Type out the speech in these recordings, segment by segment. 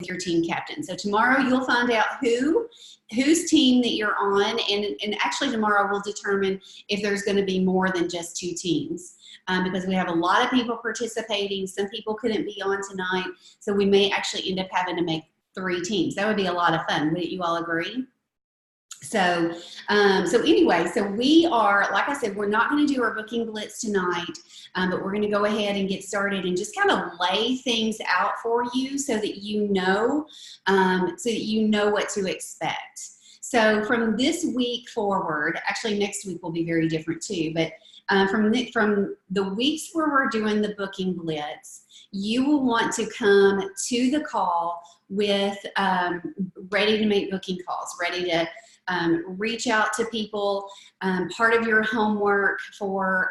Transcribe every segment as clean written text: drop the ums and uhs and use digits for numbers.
your team captain. So tomorrow you'll find out whose team that you're on, and actually tomorrow we'll determine if there's going to be more than just 2 teams, because we have a lot of people participating. Some people couldn't be on tonight, so we may actually end up having to make 3 teams. That would be a lot of fun. Wouldn't you all agree? So, anyway, so we are, like I said, we're not going to do our booking blitz tonight, but we're going to go ahead and get started and just kind of lay things out for you so that you know what to expect. So from this week forward, actually next week will be very different too, but from the weeks where we're doing the booking blitz, you will want to come to the call with ready to make booking calls, ready to reach out to people. Part of your homework for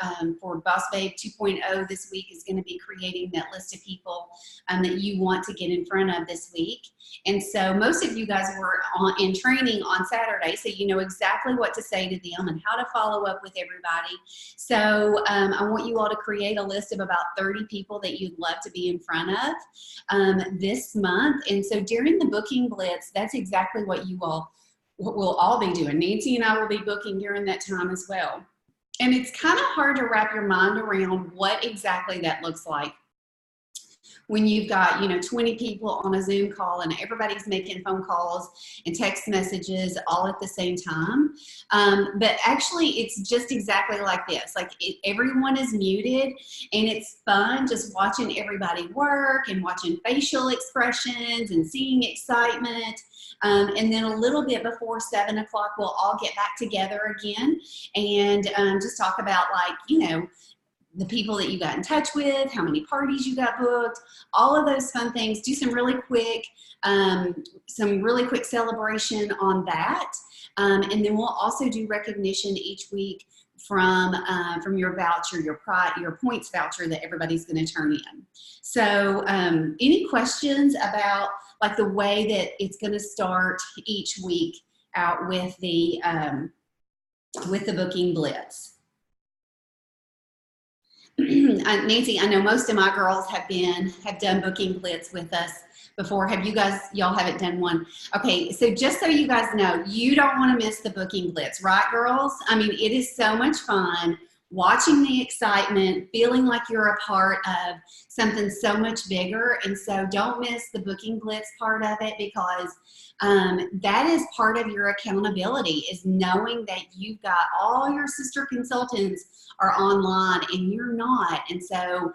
Boss Babe 2.0 this week is going to be creating that list of people that you want to get in front of this week. And so most of you guys were in training on Saturday, so you know exactly what to say to them and how to follow up with everybody. So I want you all to create a list of about 30 people that you'd love to be in front of this month. And so during the booking blitz, that's exactly what we'll all be doing. Nancy and I will be booking during that time as well. And it's kind of hard to wrap your mind around what exactly that looks like when you've got, 20 people on a Zoom call and everybody's making phone calls and text messages all at the same time. But actually it's just exactly like this. Like everyone is muted, and it's fun just watching everybody work and watching facial expressions and seeing excitement. And then a little bit before 7 o'clock, we'll all get back together again and just talk about the people that you got in touch with, how many parties you got booked, all of those fun things. Do some really quick celebration on that. And then we'll also do recognition each week from your voucher, your points voucher that everybody's going to turn in. So any questions about like the way that it's going to start each week out with the booking blitz? Nancy, I know most of my girls have done booking blitz with us before. Have you guys, y'all haven't done one? Okay, so just so you guys know, you don't want to miss the booking blitz, right, girls? I mean, it is so much fun watching the excitement, feeling like you're a part of something so much bigger. And so don't miss the booking blitz part of it, because that is part of your accountability, is knowing that you've got all your sister consultants are online and you're not. And so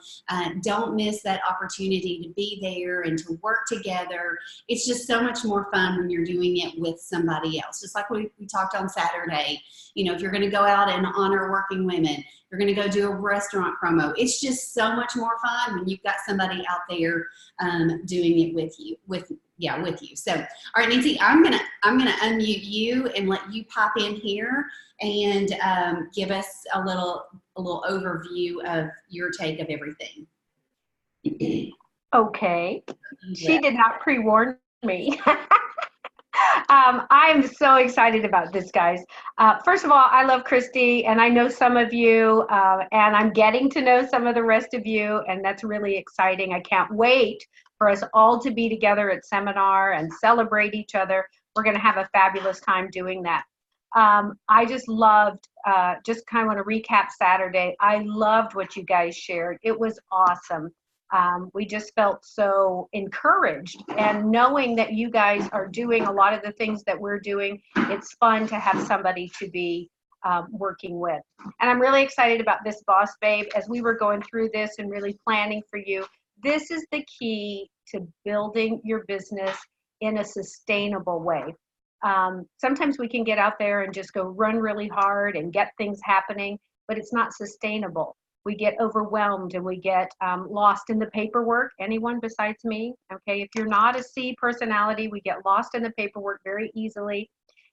don't miss that opportunity to be there and to work together. It's just so much more fun when you're doing it with somebody else. Just like we talked on Saturday, if you're going to go out and honor working women, you're going to go do a restaurant promo. It's just so much more fun when you've got somebody out there doing it with you. So, all right, Nancy, I'm gonna unmute you and let you pop in here and give us a little overview of your take of everything. Okay. She did not pre-warn me. I'm so excited about this, guys. First of all, I love Christy, and I know some of you, and I'm getting to know some of the rest of you, and that's really exciting. I can't wait for us all to be together at seminar and celebrate each other. We're going to have a fabulous time doing that. I just loved, just kind of want to recap Saturday. I loved what you guys shared. It was awesome. We just felt so encouraged, and knowing that you guys are doing a lot of the things that we're doing, it's fun to have somebody to be working with. And I'm really excited about this, Boss Babe. As we were going through this and really planning for you, this is the key to building your business in a sustainable way. Sometimes we can get out there and just go run really hard and get things happening, but it's not sustainable. We get overwhelmed and we get lost in the paperwork. Anyone besides me? Okay, if you're not a C personality, we get lost in the paperwork very easily,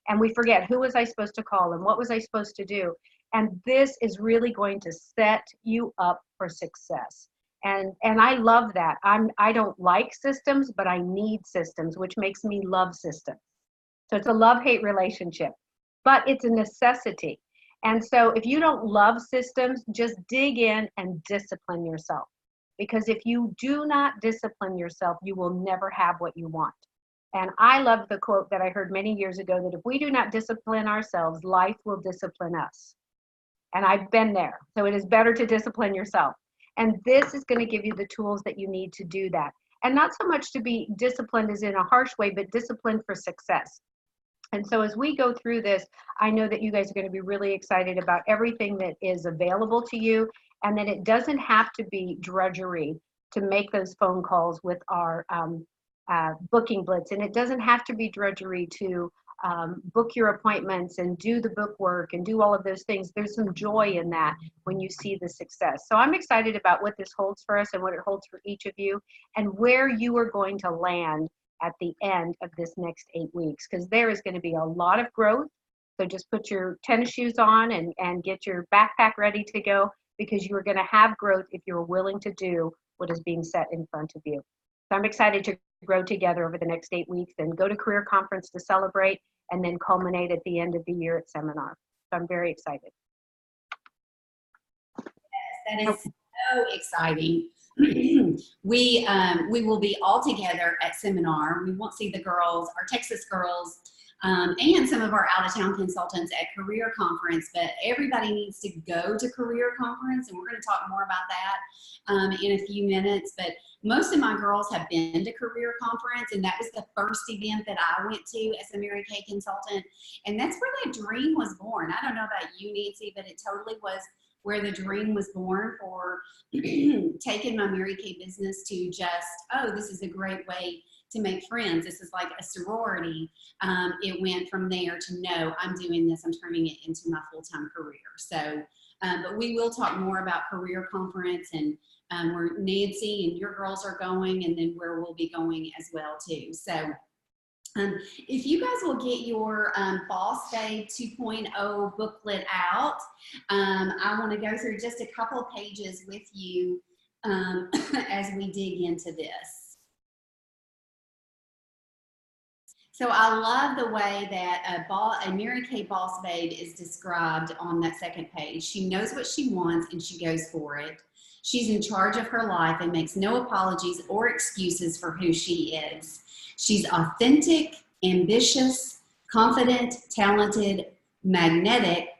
and we forget, who was I supposed to call and what was I supposed to do? And this is really going to set you up for success. And I love that. I don't like systems, but I need systems, which makes me love systems. So it's a love-hate relationship, but it's a necessity. And so if you don't love systems, just dig in and discipline yourself, because if you do not discipline yourself, you will never have what you want. And I love the quote that I heard many years ago, that if we do not discipline ourselves, life will discipline us. And I've been there. So it is better to discipline yourself. And this is going to give you the tools that you need to do that. And not so much to be disciplined as in a harsh way, but disciplined for success. And so as we go through this, I know that you guys are going to be really excited about everything that is available to you, and that it doesn't have to be drudgery to make those phone calls with our booking blitz. And it doesn't have to be drudgery to book your appointments and do the book work and do all of those things. There's some joy in that when you see the success. So I'm excited about what this holds for us and what it holds for each of you, and where you are going to land at the end of this next 8 weeks, because there is going to be a lot of growth. So just put your tennis shoes on and get your backpack ready to go, because you are going to have growth if you're willing to do what is being set in front of you. So I'm excited to grow together over the next 8 weeks and go to Career Conference to celebrate, and then culminate at the end of the year at seminar. So I'm very excited. Yes, that is so exciting. We will be all together at seminar. We won't see the girls, our Texas girls, and some of our out-of-town consultants at Career Conference, but everybody needs to go to Career Conference, and we're going to talk more about that in a few minutes. But most of my girls have been to Career Conference, and that was the first event that I went to as a Mary Kay consultant, and that's where that dream was born. I don't know about you, Nancy, but it totally was where the dream was born for taking my Mary Kay business to just, oh, this is a great way to make friends. This is like a sorority. It went from there to, no, I'm doing this. I'm turning it into my full-time career. So, but we will talk more about Career Conference, and where Nancy and your girls are going, and then where we'll be going as well too. So if you guys will get your Boss Babe 2.0 booklet out, I want to go through just a couple pages with you as we dig into this. So I love the way that a Mary Kay Boss Babe is described on that second page. She knows what she wants and she goes for it. She's in charge of her life and makes no apologies or excuses for who she is. She's authentic, ambitious, confident, talented, magnetic,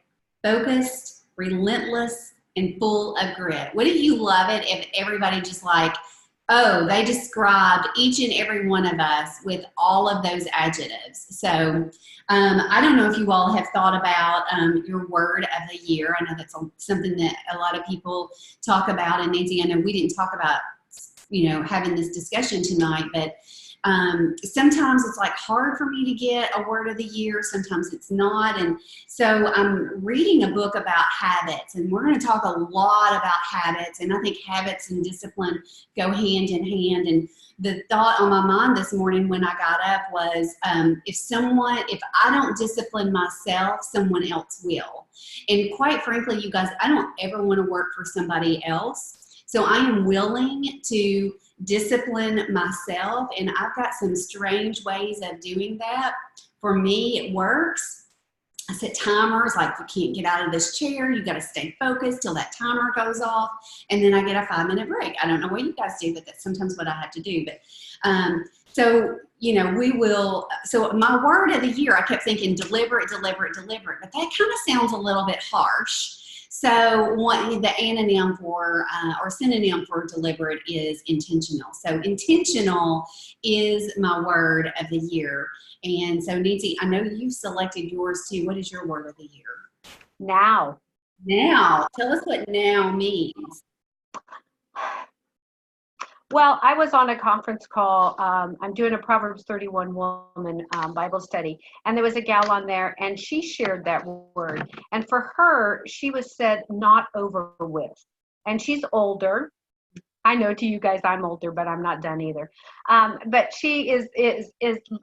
focused, relentless, and full of grit. Wouldn't you love it if everybody just like, oh, they described each and every one of us with all of those adjectives. So I don't know if you all have thought about your word of the year. I know that's something that a lot of people talk about. And Nancy, I know we didn't talk about, having this discussion tonight, but sometimes it's like hard for me to get a word of the year. Sometimes it's not. And so I'm reading a book about habits, and we're going to talk a lot about habits. And I think habits and discipline go hand in hand. And the thought on my mind this morning when I got up was, if I don't discipline myself, someone else will. And quite frankly, you guys, I don't ever want to work for somebody else. So I am willing to discipline myself, and I've got some strange ways of doing that. For me, it works. I set timers, like you can't get out of this chair, you got to stay focused till that timer goes off, and then I get a 5-minute break. I don't know what you guys do, but that's sometimes what I have to do. But so my word of the year, I kept thinking deliberate, deliberate, deliberate, but that kind of sounds a little bit harsh. So the anonym for or synonym for deliberate is intentional. So intentional is my word of the year. And so Nancy, I know you've selected yours too. What is your word of the year? Now. Now. Tell us what now means. Well, I was on a conference call. I'm doing a Proverbs 31 woman Bible study, and there was a gal on there, and she shared that word. And for her, she was said not over with. And she's older. I know to you guys I'm older, but I'm not done either. But she is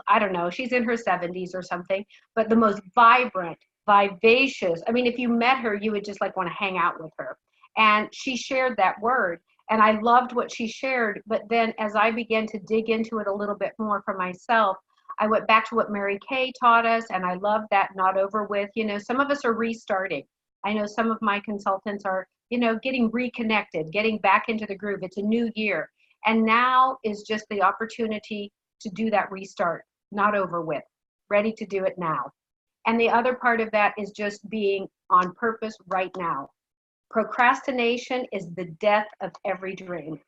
I don't know, she's in her 70s or something, but the most vibrant, vivacious. I mean, if you met her, you would just like want to hang out with her. And she shared that word. And I loved what she shared, but then as I began to dig into it a little bit more for myself, I went back to what Mary Kay taught us, and I love that not over with. Some of us are restarting. I know some of my consultants are getting reconnected, getting back into the groove. It's a new year. And now is just the opportunity to do that restart, not over with, ready to do it now. And the other part of that is just being on purpose right now. Procrastination is the death of every dream.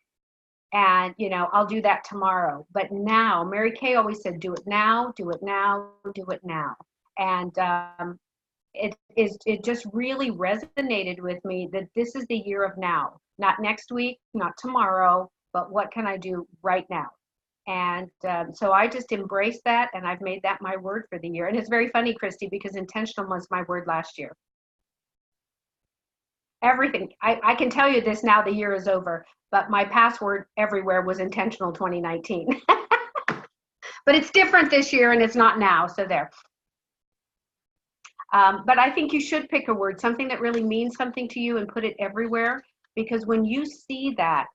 And, I'll do that tomorrow. But now, Mary Kay always said, do it now, do it now, do it now. And it just really resonated with me that this is the year of now, not next week, not tomorrow, but what can I do right now? And so I just embraced that, and I've made that my word for the year. And it's very funny, Christy, because intentional was my word last year. Everything, I can tell you this now, the year is over, but my password everywhere was intentional 2019. But it's different this year, and it's not now, so there. But I think you should pick a word, something that really means something to you, and put it everywhere, because when you see that,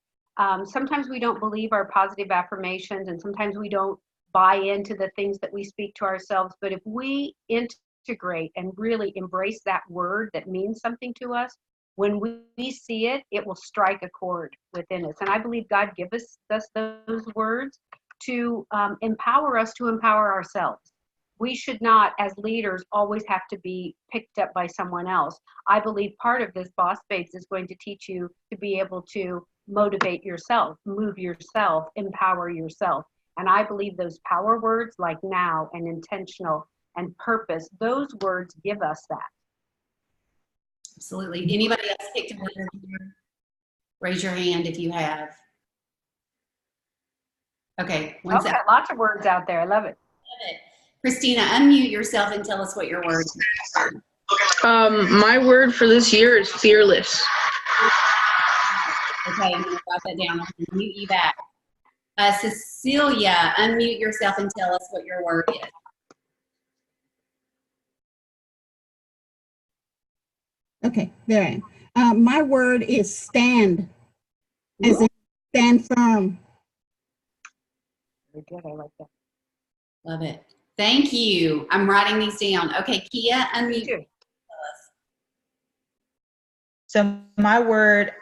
sometimes we don't believe our positive affirmations, and sometimes we don't buy into the things that we speak to ourselves. But if we integrate and really embrace that word that means something to us, when we see it, it will strike a chord within us. And I believe God gives us those words to empower us to empower ourselves. We should not, as leaders, always have to be picked up by someone else. I believe part of this Boss Babes is going to teach you to be able to motivate yourself, move yourself, empower yourself. And I believe those power words like now and intentional and purpose, those words give us that. Absolutely. Anybody else picked a word here? Raise your hand if you have. Okay. Okay, lots of words out there. I love it. Love it. Christina, unmute yourself and tell us what your word is. My word for this year is fearless. Okay, I'm going to write that down. I'm going to mute you back. Cecilia, unmute yourself and tell us what your word is. Okay, there I am. My word is stand, as in stand firm. Very good, I like that. Love it. Thank you. I'm writing these down. Okay, Kia, unmute. Sure. So my word,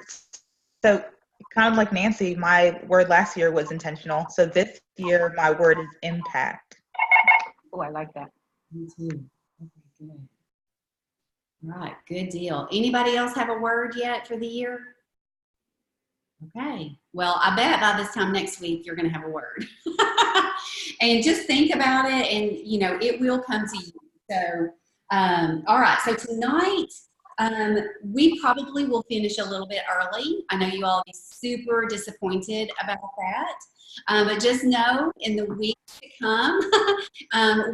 so kind of like Nancy, my word last year was intentional. So this year, my word is impact. Oh, I like that. Me too. Okay, good. All right, good deal. Anybody else have a word yet for the year? Okay. Well, I bet by this time next week, you're going to have a word. And just think about it, and, it will come to you. So, all right. So tonight, we probably will finish a little bit early. I know you all will be super disappointed about that. But just know in the weeks to come,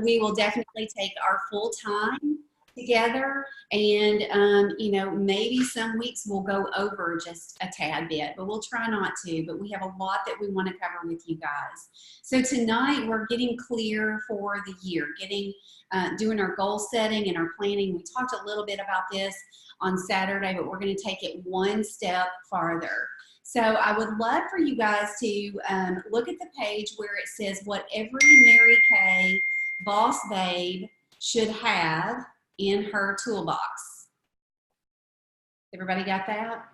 we will definitely take our full time together, and maybe some weeks we'll go over just a tad bit, but we'll try not to. But we have a lot that we want to cover with you guys. So tonight we're getting clear for the year, doing our goal setting and our planning. We talked a little bit about this on Saturday, but we're going to take it one step farther. So I would love for you guys to look at the page where it says what every Mary Kay Boss Babe should have in her toolbox. Everybody got that?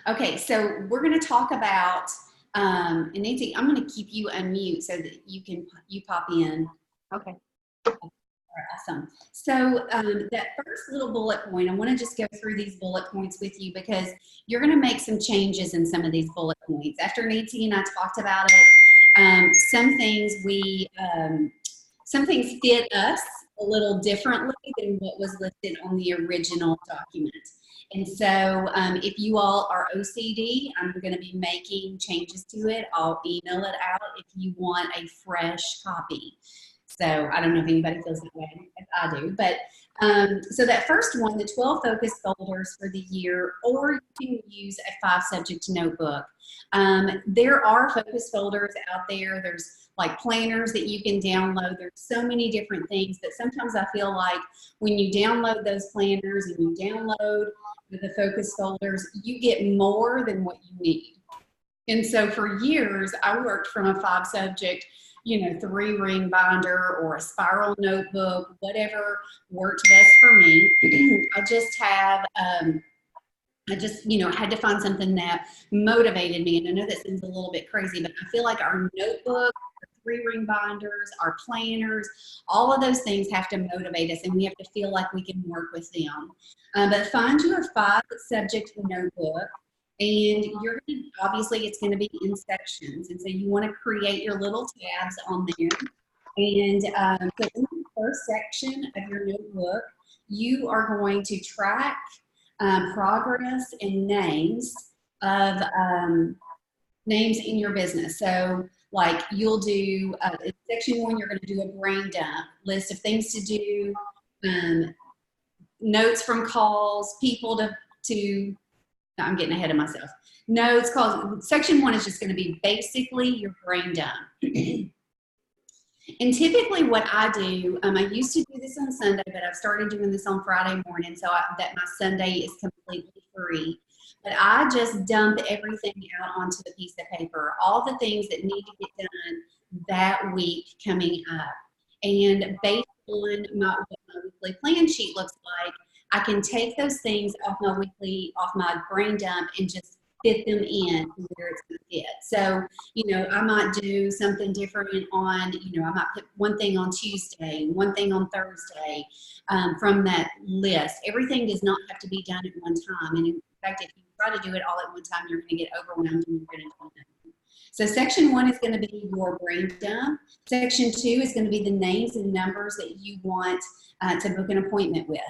Okay, so we're going to talk about, and Nancy, I'm going to keep you unmute so that you pop in. Okay. All right, awesome. So that first little bullet point, I want to just go through these bullet points with you because you're going to make some changes in some of these bullet points. After Nancy and I talked about it, some things fit us a little differently than what was listed on the original document. And so if you all are OCD, I'm going to be making changes to it. I'll email it out if you want a fresh copy. So I don't know if anybody feels that way, if I do. But so that first one, the 12 focus folders for the year, or you can use a 5-subject notebook. There are focus folders out there. There's like planners that you can download. There's so many different things, but sometimes I feel like when you download those planners and you download the focus folders, you get more than what you need. And so for years, I worked from a 5-subject, 3-ring binder or a spiral notebook, whatever worked best for me. I just had to find something that motivated me. And I know that seems a little bit crazy, but I feel like our notebook, our 3-ring binders, our planners, all of those things have to motivate us, and we have to feel like we can work with them. But find your 5-subject notebook. And you're going to, obviously, it's going to be in sections. And so you want to create your little tabs on there. And so in the first section of your notebook, you are going to track progress and names of names in your business. So like you'll do, in section 1, you're going to do a brain dump, list of things to do, notes from calls, people to I'm getting ahead of myself. Notes, calls. Section 1 is just going to be basically your brain dump. And typically what I do, I used to do this on Sunday, but I've started doing this on Friday morning, so that my Sunday is completely free. But I just dump everything out onto a piece of paper, all the things that need to get done that week coming up. And based on what my weekly plan sheet looks like, I can take those things off my brain dump and just fit them in where it's going to fit. So, I might do something different on, I might put one thing on Tuesday, one thing on Thursday from that list. Everything does not have to be done at one time. And in fact, if you try to do it all at one time, you're going to get overwhelmed and you're going to do nothing. So section 1 is going to be your brain dump. Section 2 is going to be the names and numbers that you want to book an appointment with.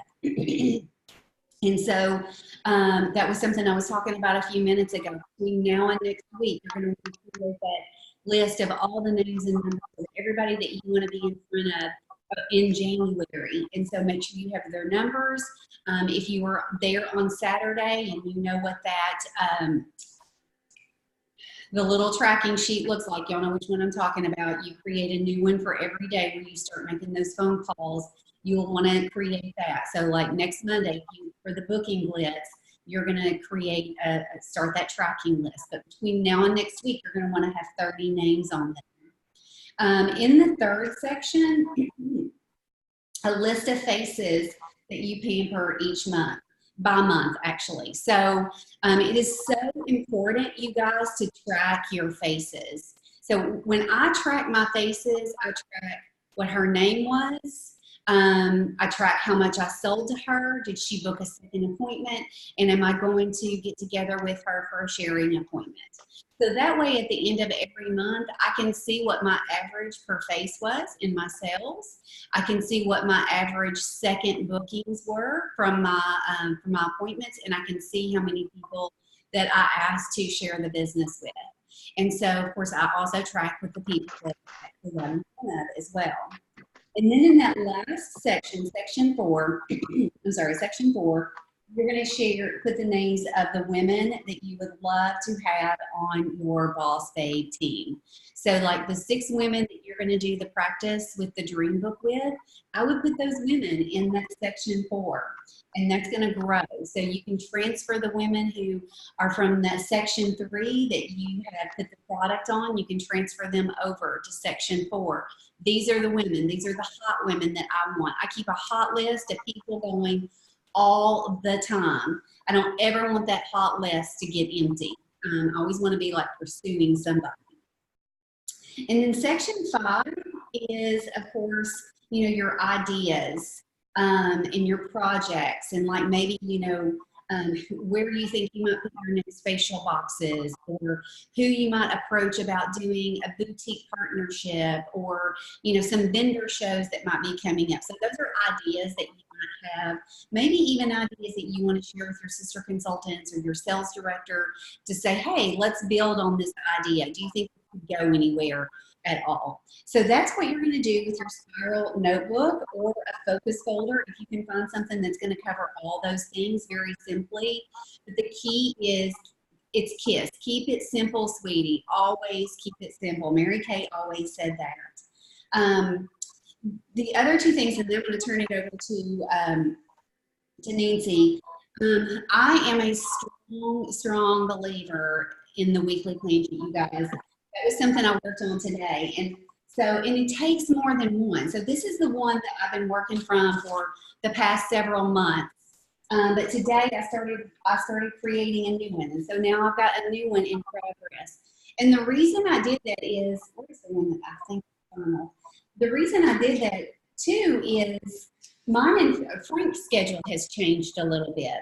And so that was something I was talking about a few minutes ago. Between now and next week, you're going to create that list of all the names and numbers of everybody that you want to be in front of in January. And so make sure you have their numbers. If you were there on Saturday and you know what that the little tracking sheet looks like, y'all know which one I'm talking about. You create a new one for every day where you start making those phone calls. You'll want to create that. So like next Monday for the booking blitz, you're going to create start that tracking list. But between now and next week, you're going to want to have 30 names on there. In the third section, a list of faces that you pamper each month, by month actually. So it is so important, you guys, to track your faces. So when I track my faces, I track what her name was. I track how much I sold to her. Did she book a second appointment? And am I going to get together with her for a sharing appointment? So that way at the end of every month, I can see what my average per face was in my sales. I can see what my average second bookings were from my appointments, and I can see how many people that I asked to share the business with. And so, of course, I also track with the people that I'm in front of as well. And then in that last section, section 4, you're going to put the names of the women that you would love to have on your Boss Babe team. So like the 6 women that you're going to do the practice with the dream book with, I would put those women in that section 4, and that's going to grow. So you can transfer the women who are from that section 3 that you have put the product on, you can transfer them over to section 4. These are the women, these are the hot women that I want. I keep a hot list of people going all the time. I don't ever want that hot list to get empty. I always want to be like pursuing somebody. And then section 5 is, of course, your ideas and your projects, and like maybe, where you think you might put your next facial boxes, or who you might approach about doing a boutique partnership, or some vendor shows that might be coming up. So those are ideas that you might have, maybe even ideas that you want to share with your sister consultants or your sales director to say, hey, let's build on this idea. Do you think it could go anywhere at all? So that's what you're going to do with your spiral notebook or a focus folder, if you can find something that's going to cover all those things very simply. But the key is, it's KISS. Keep it simple, sweetie. Always keep it simple. Mary Kay always said that. The other 2 things, and then I'm going to turn it over to Nancy. I am a strong believer in the weekly plan sheet, you guys. That was something I worked on today. And it takes more than one. So this is the one that I've been working from for the past several months. But today I started creating a new one. And so now I've got a new one in progress. And the reason I did that is, where's the one that I think is final? The reason I did that too is mine and Frank's schedule has changed a little bit.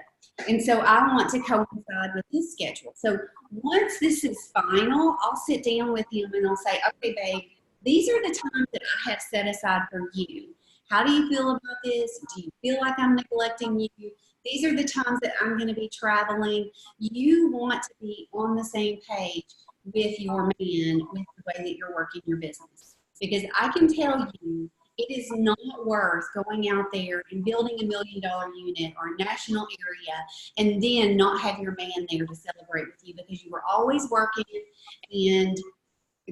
And so I want to coincide with his schedule. So once this is final, I'll sit down with him and I'll say, okay, babe, these are the times that I have set aside for you. How do you feel about this? Do you feel like I'm neglecting you? These are the times that I'm going to be traveling. You want to be on the same page with your man, with the way that you're working your business. Because I can tell you, it is not worth going out there and building $1 million unit or a national area and then not have your man there to celebrate with you because you were always working, and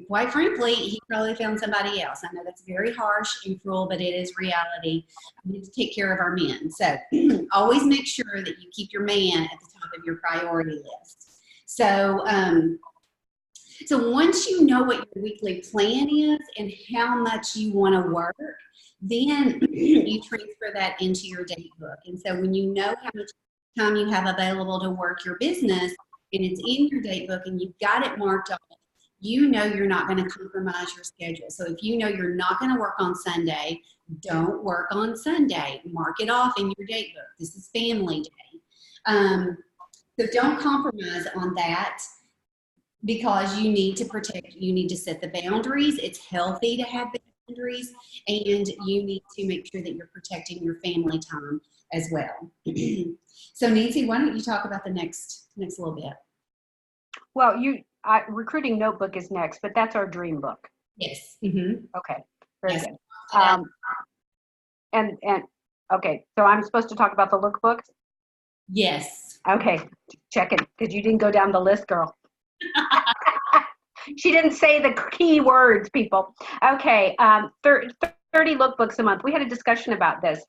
quite frankly, he probably found somebody else. I know that's very harsh and cruel, but it is reality. We need to take care of our men. So always make sure that you keep your man at the top of your priority list. So, so once you know what your weekly plan is and how much you want to work, then you transfer that into your date book. And so when you know how much time you have available to work your business and it's in your date book and you've got it marked off, you know you're not going to compromise your schedule. So if you know you're not going to work on Sunday, don't work on Sunday. Mark it off in your date book. This is family day. So don't compromise on that, because you need to protect, you need to set the boundaries. It's healthy to have boundaries, and you need to make sure that you're protecting your family time as well. So Nancy, why don't you talk about the next little bit? Well, recruiting notebook is next, but that's our dream book. Yes. Mm-hmm. Okay, very Yes. good. And okay, so I'm supposed to talk about the lookbooks? Yes. Okay, check it, because you didn't go down the list, girl. She didn't say the key words, people. Okay, 30 lookbooks a month. We had a discussion about this.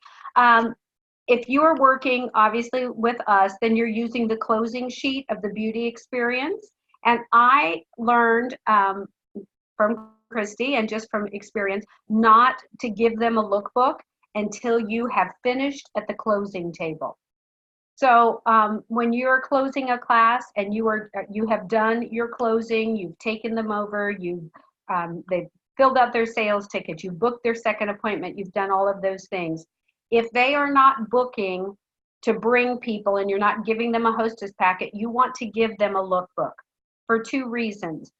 If you're working, obviously, with us, then you're using the closing sheet of the beauty experience. And I learned from Christy and just from experience not to give them a lookbook until you have finished at the closing table. So when you're closing a class and you have done your closing, you've taken them over, they've filled out their sales ticket, you've booked their second appointment, you've done all of those things. If they are not booking to bring people and you're not giving them a hostess packet, you want to give them a lookbook for 2 reasons.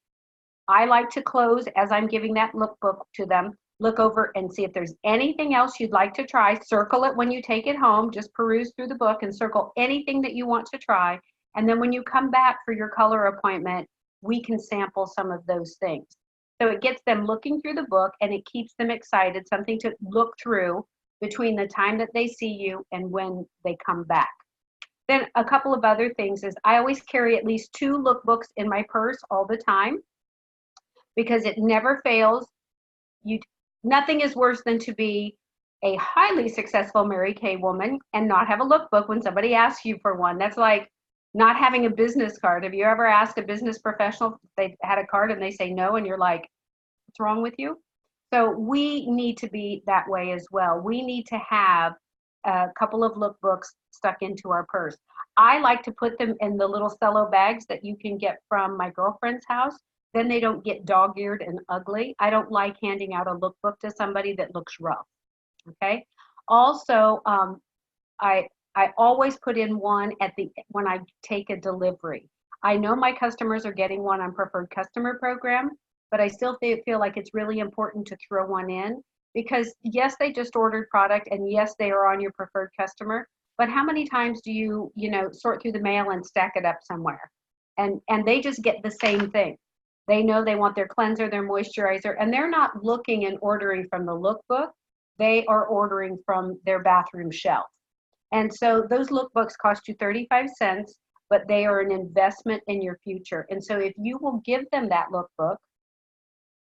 I like to close as I'm giving that lookbook to them, look over and see if there's anything else you'd like to try. Circle it when you take it home. Just peruse through the book and circle anything that you want to try. And then when you come back for your color appointment, we can sample some of those things. So it gets them looking through the book and it keeps them excited, something to look through between the time that they see you and when they come back. Then a couple of other things is I always carry at least 2 lookbooks in my purse all the time, because it never fails. Nothing is worse than to be a highly successful Mary Kay woman and not have a lookbook when somebody asks you for one. That's like not having a business card. Have you ever asked a business professional if they had a card and they say no, and you're like, what's wrong with you? So we need to be that way as well. We need to have a couple of lookbooks stuck into our purse. I like to put them in the little cello bags that you can get from my girlfriend's house. Then they don't get dog-eared and ugly. I don't like handing out a lookbook to somebody that looks rough, okay? Also, I always put in one when I take a delivery. I know my customers are getting one on Preferred Customer Program, but I still feel like it's really important to throw one in, because yes, they just ordered product, and yes, they are on your preferred customer, but how many times do you sort through the mail and stack it up somewhere? And they just get the same thing. They know they want their cleanser, their moisturizer, and they're not looking and ordering from the lookbook. They are ordering from their bathroom shelf. And so those lookbooks cost you 35 cents, but they are an investment in your future. And so if you will give them that lookbook,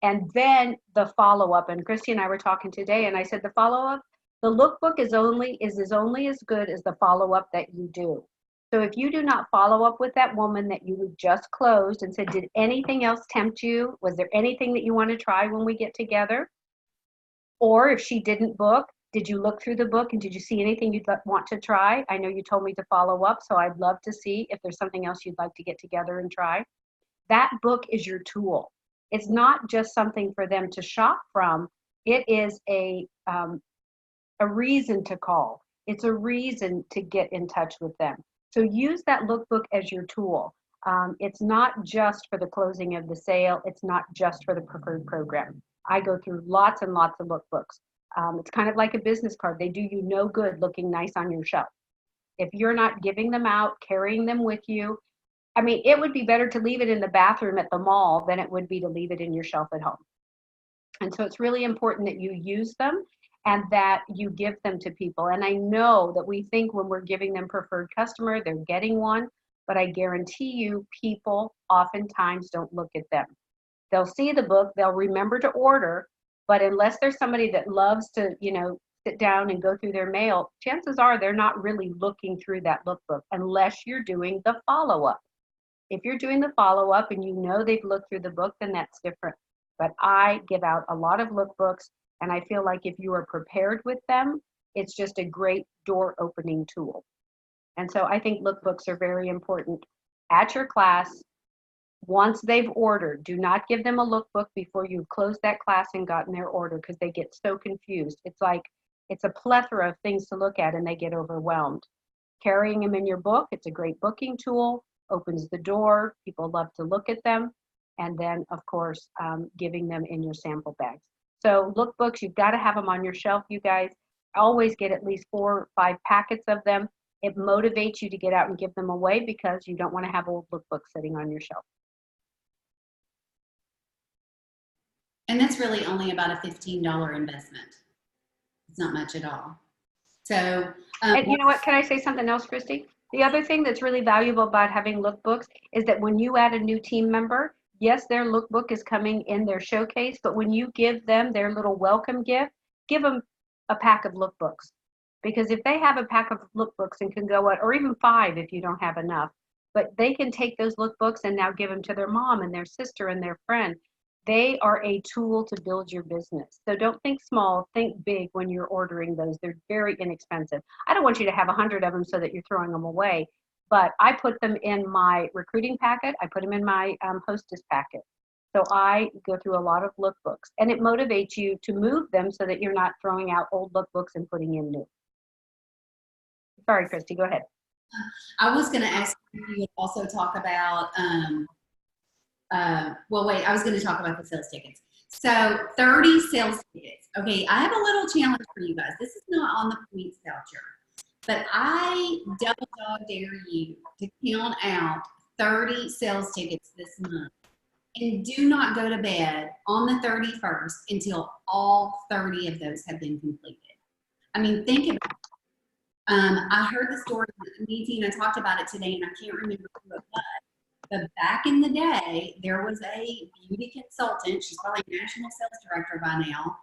and then the follow-up, and Christy and I were talking today, and I said the follow-up, the lookbook is only as good as the follow-up that you do. So if you do not follow up with that woman that you just closed and said, did anything else tempt you? Was there anything that you want to try when we get together? Or if she didn't book, did you look through the book and did you see anything you'd want to try? I know you told me to follow up, so I'd love to see if there's something else you'd like to get together and try. That book is your tool. It's not just something for them to shop from. It is a reason to call. It's a reason to get in touch with them. So use that lookbook as your tool. It's not just for the closing of the sale. It's not just for the preferred program. I go through lots and lots of lookbooks. It's kind of like a business card. They do you no good looking nice on your shelf. If you're not giving them out, carrying them with you, I mean, it would be better to leave it in the bathroom at the mall than it would be to leave it in your shelf at home. And so it's really important that you use them and that you give them to people. And I know that we think when we're giving them preferred customer, they're getting one, but I guarantee you people oftentimes don't look at them. They'll see the book, they'll remember to order, but unless there's somebody that loves to, sit down and go through their mail, chances are they're not really looking through that lookbook unless you're doing the follow-up. If you're doing the follow-up and you know they've looked through the book, then that's different. But I give out a lot of lookbooks, and I feel like if you are prepared with them, it's just a great door opening tool. And so I think lookbooks are very important at your class. Once they've ordered, do not give them a lookbook before you've closed that class and gotten their order, because they get so confused. It's like it's a plethora of things to look at and they get overwhelmed. Carrying them in your book, it's a great booking tool, opens the door, people love to look at them, and then of course giving them in your sample bags. So lookbooks, you've got to have them on your shelf, you guys. Always get at least 4 or 5 packets of them. It motivates you to get out and give them away because you don't want to have old lookbooks sitting on your shelf. And that's really only about a $15 investment. It's not much at all. So, And you know what, can I say something else, Christy? The other thing that's really valuable about having lookbooks is that when you add a new team member, yes, their lookbook is coming in their showcase, but when you give them their little welcome gift, give them a pack of lookbooks. Because if they have a pack of lookbooks and can go out, or even 5 if you don't have enough, but they can take those lookbooks and now give them to their mom and their sister and their friend. They are a tool to build your business. So don't think small, think big when you're ordering those. They're very inexpensive. I don't want you to have 100 of them so that you're throwing them away, but I put them in my recruiting packet. I put them in my hostess packet. So I go through a lot of lookbooks, and it motivates you to move them so that you're not throwing out old lookbooks and putting in new. Sorry, Christy, go ahead. I was going to ask if you would also talk about, well, wait, I was going to talk about the sales tickets. So 30 sales tickets. Okay, I have a little challenge for you guys. This is not on the points voucher, but I double dog dare you to count out 30 sales tickets this month. And do not go to bed on the 31st until all 30 of those have been completed. I mean, think about it. I heard the story, me and Tina talked about it today, and I can't remember who it was. But back in the day, there was a beauty consultant, she's probably national sales director by now,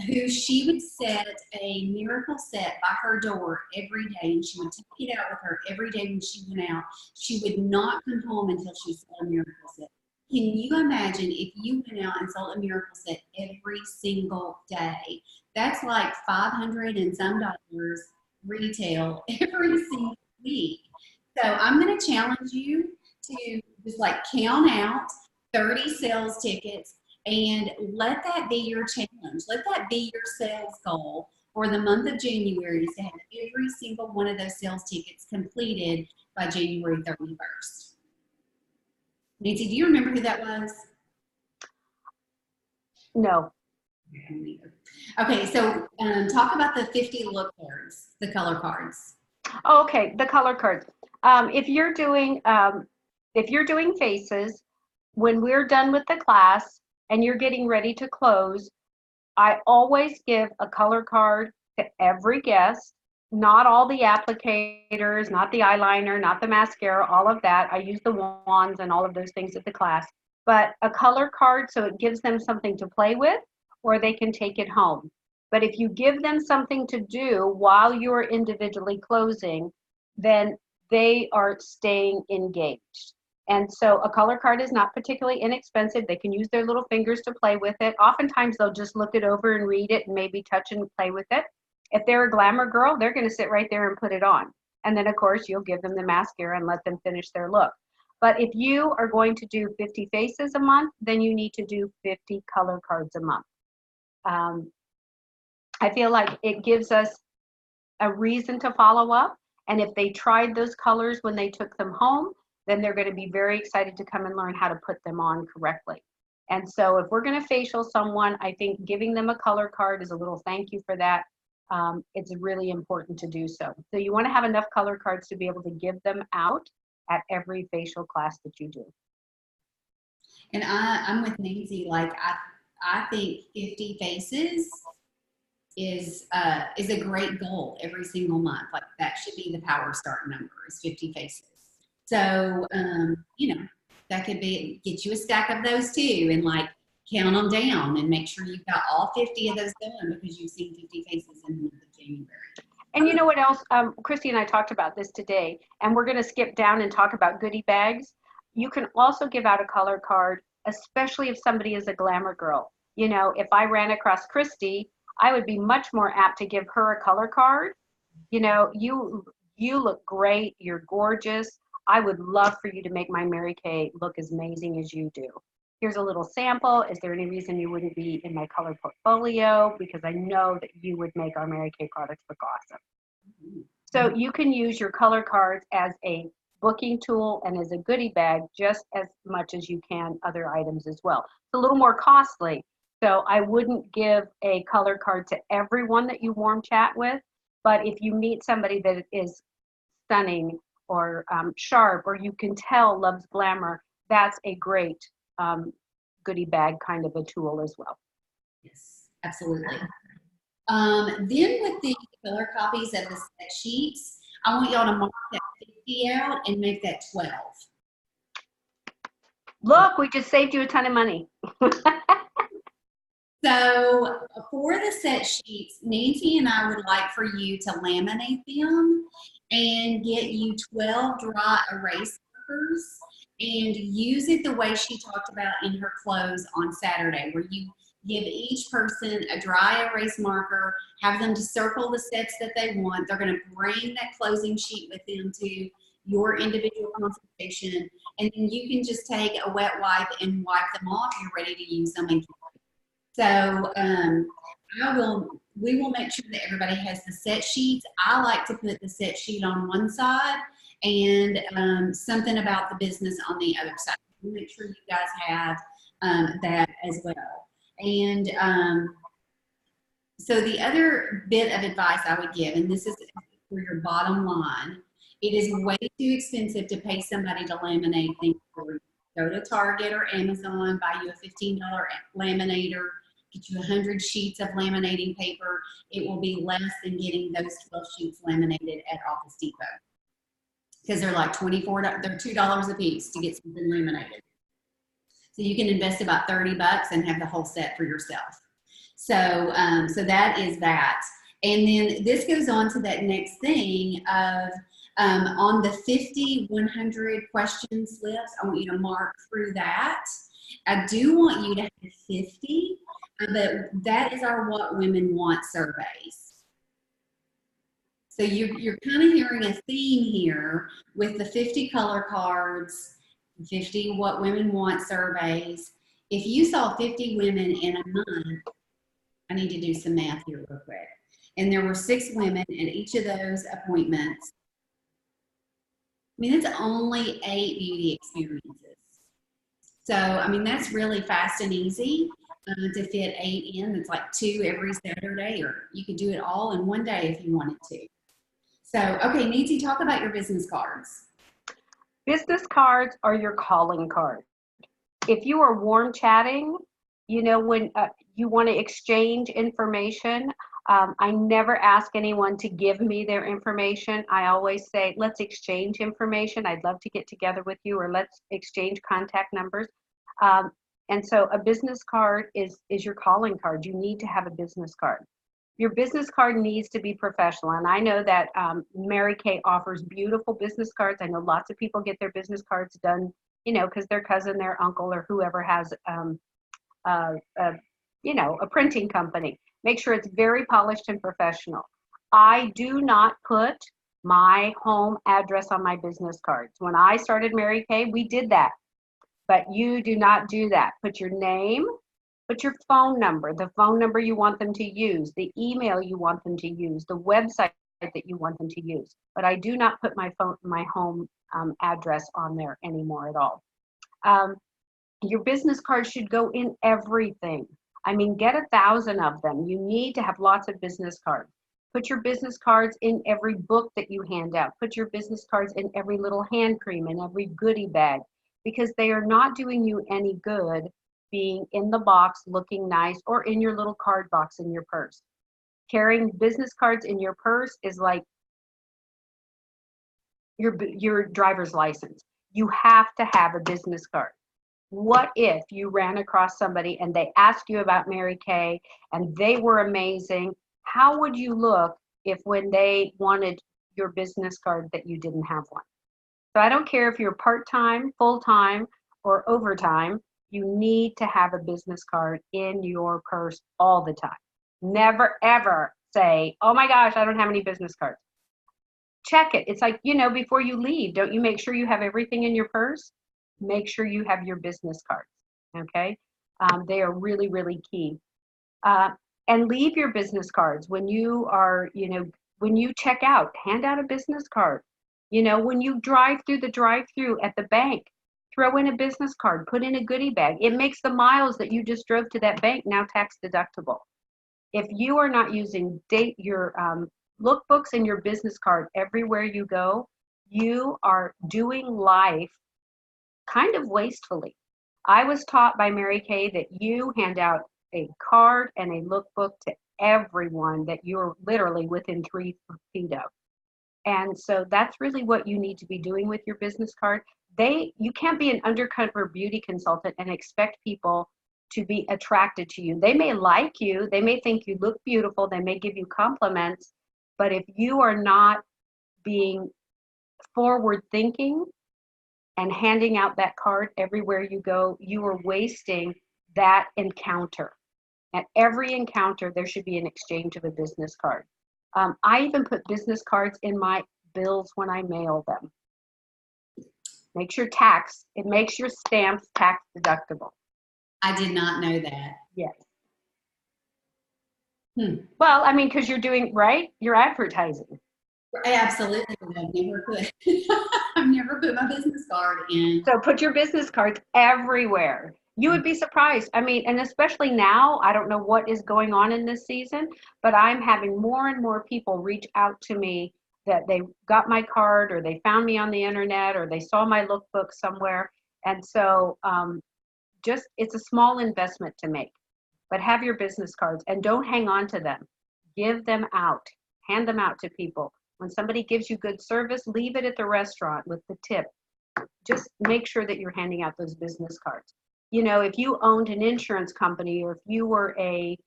who she would set a miracle set by her door every day, and she would take it out with her every day when she went out. She would not come home until she sold a miracle set. Can you imagine if you went out and sold a miracle set every single day? That's like $500 and some dollars retail every single week. So I'm going to challenge you to just like count out 30 sales tickets and let that be your challenge. Let that be your sales goal for the month of January, is to have every single one of those sales tickets completed by January 31st. Nancy, do you remember who that was? No. Okay, so talk about the 50 look cards, the color cards. Oh, okay, the color cards. If you're doing faces, when we're done with the class and you're getting ready to close, I always give a color card to every guest. Not all the applicators, not the eyeliner, not the mascara, all of that. I use the wands and all of those things at the class. But a color card, so it gives them something to play with, or they can take it home. But if you give them something to do while you're individually closing, then they are staying engaged. And so a color card is not particularly inexpensive. They can use their little fingers to play with it. Oftentimes they'll just look it over and read it and maybe touch and play with it. If they're a glamour girl, they're going to sit right there and put it on. And then of course you'll give them the mascara and let them finish their look. But if you are going to do 50 faces a month, then you need to do 50 color cards a month. I feel like it gives us a reason to follow up. And if they tried those colors when they took them home, then they're going to be very excited to come and learn how to put them on correctly. And so if we're going to facial someone, I think giving them a color card is a little thank you for that. It's really important to do so. So you want to have enough color cards to be able to give them out at every facial class that you do. And I'm with Nancy. Like I think 50 faces is a great goal every single month. Like that should be the power start number, is 50 faces. So you know, that could be get you a stack of those too, and like count them down and make sure you've got all 50 of those done because you've seen 50 faces in the month of January. And you know what else? Christy and I talked about this today, and we're going to skip down and talk about goodie bags. You can also give out a color card, especially if somebody is a glamour girl. You know, if I ran across Christy, I would be much more apt to give her a color card. You know, you look great. You're gorgeous. I would love for you to make my Mary Kay look as amazing as you do. Here's a little sample. Is there any reason you wouldn't be in my color portfolio? Because I know that you would make our Mary Kay products look awesome. So you can use your color cards as a booking tool and as a goodie bag just as much as you can other items as well. It's a little more costly. So I wouldn't give a color card to everyone that you warm chat with, but if you meet somebody that is stunning or sharp, or you can tell loves glamour, that's a great goodie bag kind of a tool as well. Yes, absolutely. Then with the color copies of the set sheets, I want y'all to mark that 50 out and make that 12. Look, we just saved you a ton of money. So for the set sheets, Nancy and I would like for you to laminate them and get you 12 dry erase markers and use it the way she talked about in her close on Saturday, where you give each person a dry erase marker, have them to circle the sets that they want. They're going to bring that closing sheet with them to your individual consultation, and then you can just take a wet wipe and wipe them off. You're ready to use them again. So we will make sure that everybody has the set sheets. I like to put the set sheet on one side and something about the business on the other side. We'll make sure you guys have that as well. And so the other bit of advice I would give, and this is for your bottom line, it is way too expensive to pay somebody to laminate things for you. Go to Target or Amazon, buy you a $15 laminator, get you 100 sheets of laminating paper. It will be less than getting those 12 sheets laminated at Office Depot. Because they're like $24, they're $2 a piece to get something laminated. So you can invest about $30 and have the whole set for yourself. So, so that is that. And then this goes on to that next thing of on the 50, 100 question slips, I want you to mark through that. I do want you to have 50, but that is our What Women Want surveys. So you're kind of hearing a theme here with the 50 color cards, 50 What Women Want surveys. If you saw 50 women in a month, I need to do some math here real quick. And there were 6 women at each of those appointments. I mean, it's only 8 beauty experiences. So, I mean, that's really fast and easy to fit 8 in. It's like 2 every Saturday, or you could do it all in one day if you wanted to. So, okay, Nancy, talk about your business cards. Business cards are your calling card. If you are warm chatting, you know, when you want to exchange information, I never ask anyone to give me their information. I always say, let's exchange information. I'd love to get together with you, or let's exchange contact numbers. And so a business card is your calling card. You need to have a business card. Your business card needs to be professional. And I know that Mary Kay offers beautiful business cards. I know lots of people get their business cards done, you know, because their cousin, their uncle, or whoever has, you know, a printing company. Make sure it's very polished and professional. I do not put my home address on my business cards. When I started Mary Kay, we did that. But you do not do that. Put your name, put your phone number, the phone number you want them to use, the email you want them to use, the website that you want them to use. But I do not put my home address on there anymore at all. Your business cards should go in everything. I mean, get 1,000 of them. You need to have lots of business cards. Put your business cards in every book that you hand out. Put your business cards in every little hand cream, in every goodie bag, because they are not doing you any good being in the box, looking nice, or in your little card box in your purse. Carrying business cards in your purse is like your driver's license. You have to have a business card. What if you ran across somebody and they asked you about Mary Kay and they were amazing? How would you look if when they wanted your business card that you didn't have one? So I don't care if you're part-time, full-time, or overtime, you need to have a business card in your purse all the time. Never, ever say, oh my gosh, I don't have any business cards. Check it. It's like, you know, before you leave, don't you make sure you have everything in your purse? Make sure you have your business cards, okay? They are really, really key. And leave your business cards when you are, you know, when you check out, hand out a business card. You know, when you drive through the drive-through at the bank, throw in a business card, put in a goodie bag. It makes the miles that you just drove to that bank now tax deductible. If you are not using your lookbooks and your business card everywhere you go, you are doing life kind of wastefully. I was taught by Mary Kay that you hand out a card and a lookbook to everyone that you're literally within 3 feet of. And so that's really what you need to be doing with your business card. You can't be an undercover beauty consultant and expect people to be attracted to you. They may like you, they may think you look beautiful, they may give you compliments, but if you are not being forward thinking and handing out that card everywhere you go, you are wasting that encounter. At every encounter, there should be an exchange of a business card. I even put business cards in my bills when I mail them. Makes your it makes your stamps tax deductible. I did not know that. Yes. Well, I mean, because you're doing, right? You're advertising. Absolutely. I've never put my business card in. So put your business cards everywhere. You would be surprised. I mean, and especially now, I don't know what is going on in this season, but I'm having more and more people reach out to me that they got my card or they found me on the internet or they saw my lookbook somewhere. And so it's a small investment to make, but have your business cards and don't hang on to them. Give them out, hand them out to people. When somebody gives you good service, leave it at the restaurant with the tip. Just make sure that you're handing out those business cards. You know, if you owned an insurance company or if you were a,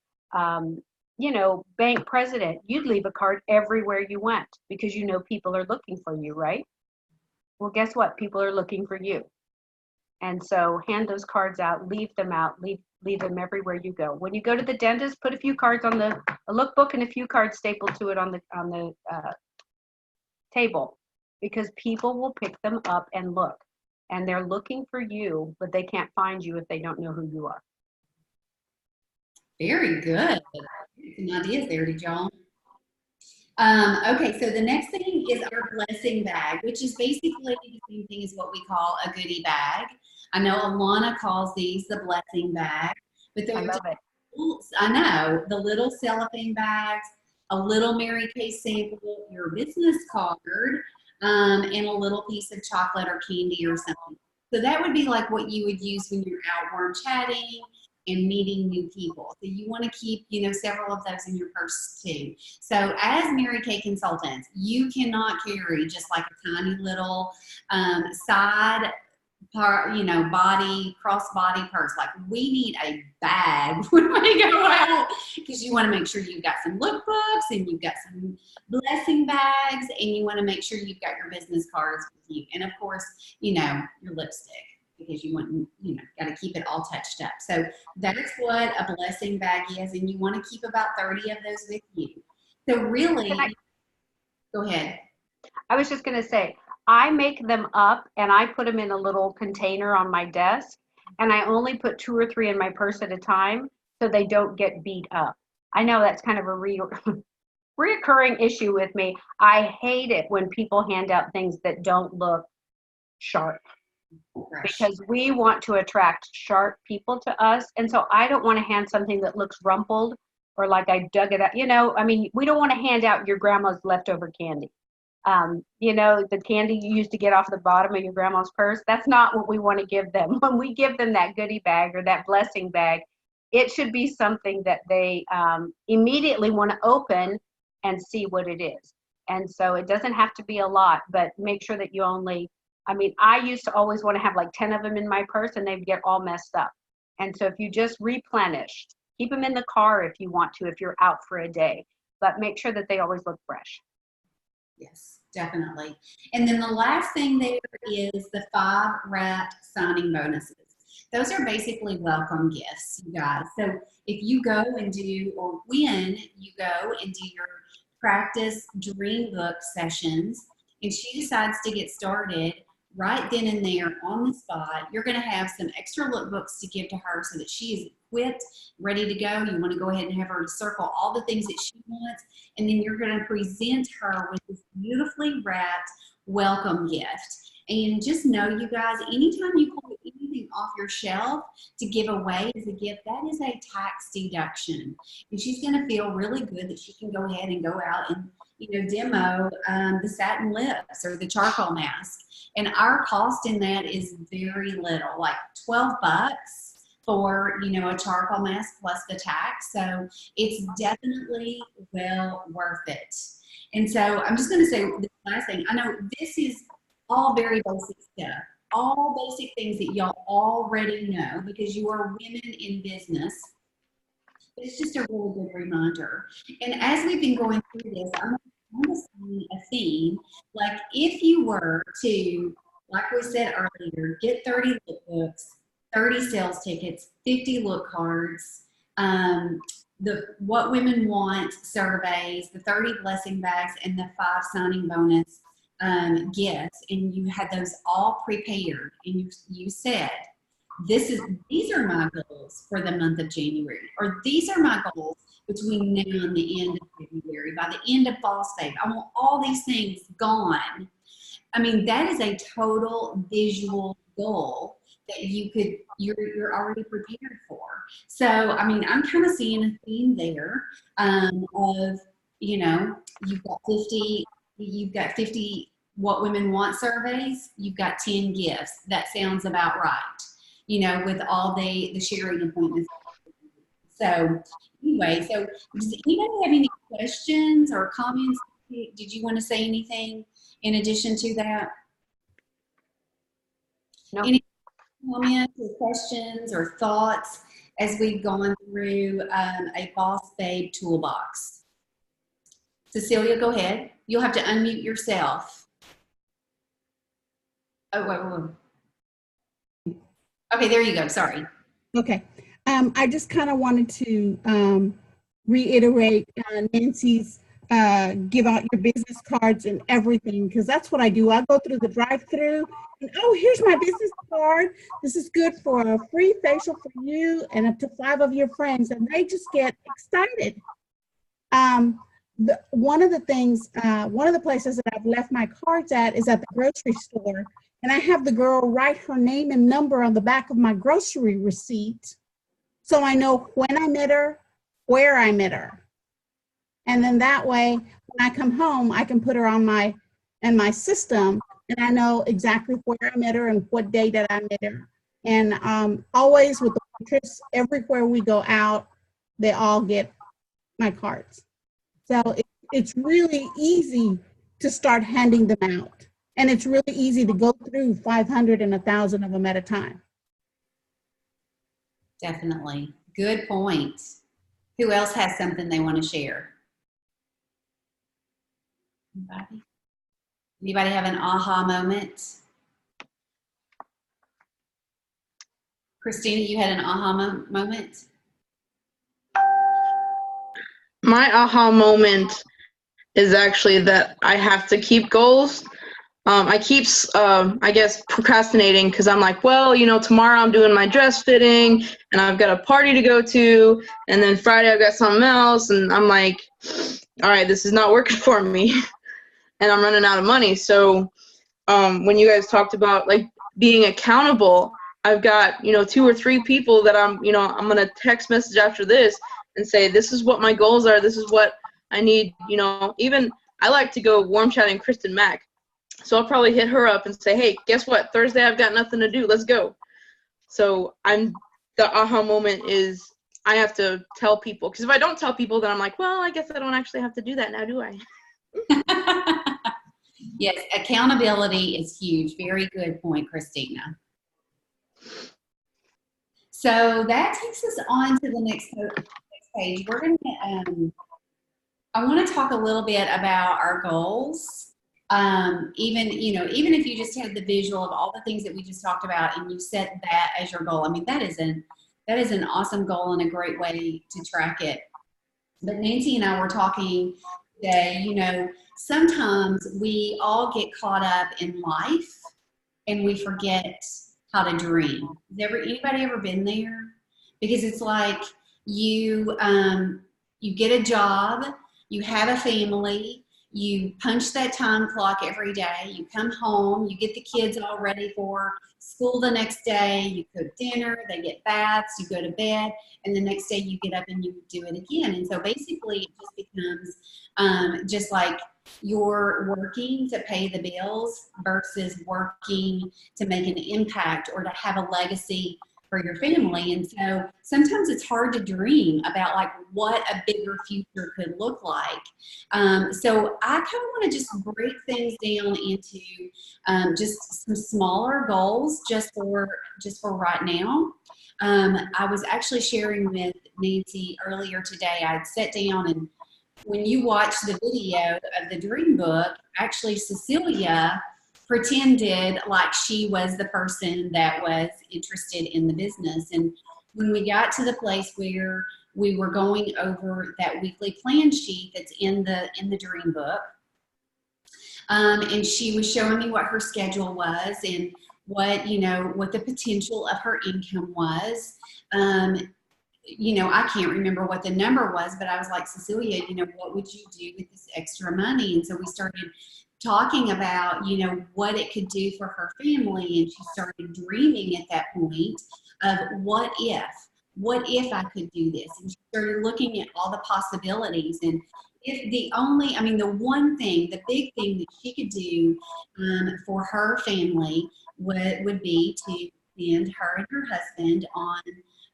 bank president, you'd leave a card everywhere you went because you know people are looking for you, right? Well, guess what? People are looking for you. And so hand those cards out, leave them them everywhere you go. When you go to the dentist, put a few cards on a lookbook and a few cards stapled to it on the table because people will pick them up and look. And they're looking for you, but they can't find you if they don't know who you are. Very good. Some ideas there, John. Okay, so the next thing is our blessing bag, which is basically the same thing as what we call a goodie bag. I know Alana calls these the blessing bag, but they're I know, the little cellophane bags, a little Mary Kay sample, your business card, and a little piece of chocolate or candy or something. So that would be like what you would use when you're out warm chatting and meeting new people. So you want to keep, several of those in your purse too. So as Mary Kay consultants, you cannot carry just like a tiny little side part, crossbody purse. Like we need a bag when we go out. because you want to make sure you've got some lookbooks and you've got some blessing bags, and you want to make sure you've got your business cards with you. And of course, you know, your lipstick, because you want, you know, got to keep it all touched up. So that's what a blessing bag is, and you want to keep about 30 of those with you. So really, go ahead. I was just going to say, I make them up and I put them in a little container on my desk, and I only put 2 or 3 in my purse at a time so they don't get beat up. I know that's kind of a reoccurring issue with me. I hate it when people hand out things that don't look sharp, because we want to attract sharp people to us. And so I don't want to hand something that looks rumpled or like I dug it up. You know, I mean, we don't want to hand out your grandma's leftover candy. You know, the candy you used to get off the bottom of your grandma's purse. That's not what we want to give them. When we give them that goodie bag or that blessing bag, it should be something that they immediately want to open and see what it is. And so it doesn't have to be a lot, but make sure that you only, I mean, I used to always want to have like 10 of them in my purse and they'd get all messed up. And so if you just replenish, keep them in the car if you want to, if you're out for a day, but make sure that they always look fresh. Yes, definitely. And then the last thing there is the 5 wrapped signing bonuses. Those are basically welcome gifts, you guys. So if you go and do, or when you go and do your practice dream book sessions, and she decides to get started right then and there on the spot, you're going to have some extra lookbooks to give to her so that she is equipped, ready to go. You want to go ahead and have her circle all the things that she wants, and then you're going to present her with this beautifully wrapped welcome gift. And just know, you guys, anytime you pull anything off your shelf to give away as a gift, that is a tax deduction. And she's going to feel really good that she can go ahead and go out and, you know, demo the satin lips or the charcoal mask. And our cost in that is very little, like $12 for, you know, a charcoal mask plus the tax. So it's definitely well worth it. And so I'm just going to say this last thing. I know this is all very basic stuff, all basic things that y'all already know because you are women in business. But it's just a really good reminder. And as we've been going through this, I'm going to see a theme. Like if you were to, like we said earlier, get 30 lookbooks, 30 sales tickets, 50 look cards, the What Women Want surveys, the 30 blessing bags, and the 5 signing bonus gifts, and you had those all prepared, and you said, these are my goals for the month of January, or these are my goals between now and the end of February. By the end of Fall State, I want all these things gone. I mean, that is a total visual goal that you're already prepared for. So, I mean, I'm kind of seeing a theme there of, you know, you've got 50 What Women Want surveys, you've got 10 gifts. That sounds about right, you know, with all the sharing appointments. So anyway, so does anybody have any questions or comments? Did you want to say anything in addition to that? No. Any comments or questions or thoughts as we've gone through a Boss Babe toolbox? Cecilia, go ahead. You'll have to unmute yourself. Oh, wait. Okay, there you go. Sorry. Okay. I just kind of wanted to reiterate Nancy's give out your business cards and everything, because that's what I do. I go through the drive-through and, oh, here's my business card. This is good for a free facial for you and up to 5 of your friends, and they just get excited. One of the places that I've left my cards at is at the grocery store, and I have the girl write her name and number on the back of my grocery receipt so I know when I met her, where I met her. And then that way, when I come home, I can put her on my system, and I know exactly where I met her and what day that I met her. And always with the waitress, everywhere we go out, they all get my cards. So it's really easy to start handing them out. And it's really easy to go through 500 and 1,000 of them at a time. Definitely. Good point. Who else has something they want to share? Anybody? Anybody have an aha moment? Christina, you had an aha moment? My aha moment is actually that I have to keep goals. I keep, I guess, procrastinating because I'm like, well, tomorrow I'm doing my dress fitting and I've got a party to go to, and then Friday I've got something else, and I'm like, all right, this is not working for me, and I'm running out of money. So when you guys talked about like being accountable, I've got 2 or 3 people that I'm gonna text message after this and say, this is what my goals are, this is what I need. Even I like to go warm chatting Kristen Mack. So I'll probably hit her up and say, hey, guess what? Thursday I've got nothing to do. Let's go. So the aha moment is I have to tell people. Because if I don't tell people, then I'm like, well, I guess I don't actually have to do that now, do I? Yes, accountability is huge. Very good point, Christina. So that takes us on to the next page. We're going to, I want to talk a little bit about our goals. Even if you just had the visual of all the things that we just talked about and you set that as your goal, I mean, that is an awesome goal and a great way to track it. But Nancy and I were talking today, sometimes we all get caught up in life and we forget how to dream. Has anybody ever been there? Because it's like you get a job, you have a family, you punch that time clock every day, you come home, you get the kids all ready for school the next day, you cook dinner, they get baths, you go to bed, and the next day you get up and you do it again. And so basically it just becomes just like you're working to pay the bills versus working to make an impact or to have a legacy for your family. And so sometimes it's hard to dream about like what a bigger future could look like. So I kind of want to just break things down into just some smaller goals just for right now. I was actually sharing with Nancy earlier today. I'd sat down, and when you watch the video of the dream book, actually Cecilia pretended like she was the person that was interested in the business. And when we got to the place where we were going over that weekly plan sheet that's in the dream book, and she was showing me what her schedule was and what the potential of her income was. I can't remember what the number was, but I was like, Cecilia, what would you do with this extra money? And so we started talking about, what it could do for her family. And she started dreaming at that point of what if I could do this? And she started looking at all the possibilities. And if the big thing that she could do for her family would be to send her and her husband on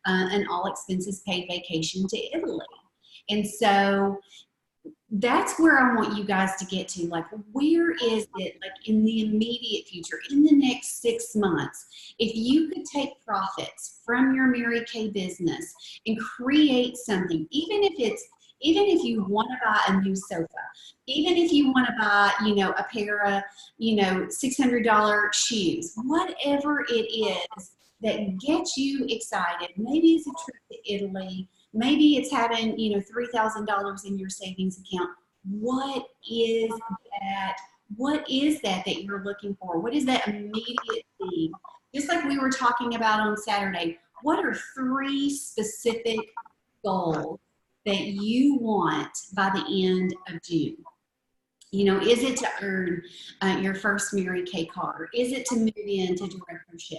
an all expenses paid vacation to Italy. And so that's where I want you guys to get to. Like, where is it, like in the immediate future, in the next 6 months, if you could take profits from your Mary Kay business and create something, even if you want to buy a new sofa, even if you want to buy, a pair of, $600 shoes, whatever it is that gets you excited. Maybe it's a trip to Italy. Maybe it's having, $3,000 in your savings account. What is that? What is that you're looking for? What is that immediate thing? Just like we were talking about on Saturday, what are 3 specific goals that you want by the end of June? Is it to earn your first Mary Kay card? Is it to move into directorship?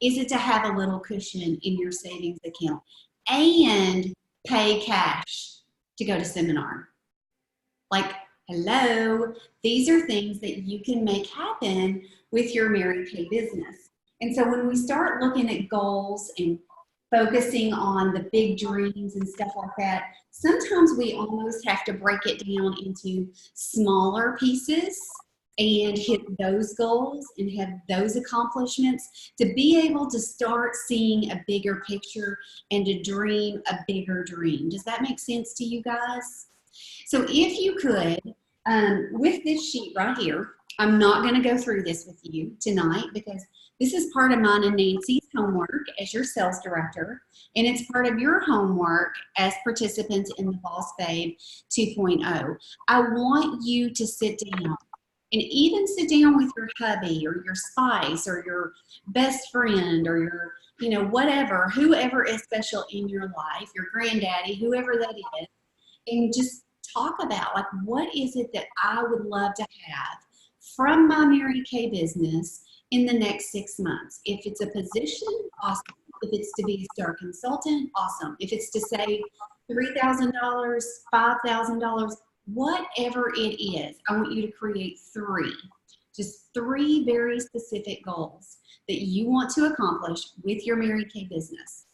Is it to have a little cushion in your savings account and pay cash to go to seminar? Like, hello, these are things that you can make happen with your Mary Kay business. And so when we start looking at goals and focusing on the big dreams and stuff like that, sometimes we almost have to break it down into smaller pieces and hit those goals and have those accomplishments to be able to start seeing a bigger picture and to dream a bigger dream. Does that make sense to you guys? So if you could, with this sheet right here, I'm not going to go through this with you tonight because this is part of mine and Nancy's homework as your sales director, and it's part of your homework as participants in the Boss Babe 2.0. I want you to sit down and even sit down with your hubby or your spouse or your best friend or your, you know, whatever, whoever is special in your life, your granddaddy, whoever that is, and just talk about, like, what is it that I would love to have from my Mary Kay business in the next 6 months. If it's a position, awesome. If it's to be a star consultant, awesome. If it's to save $3,000, $5,000, whatever it is, I want you to create just three very specific goals that you want to accomplish with your Mary Kay business.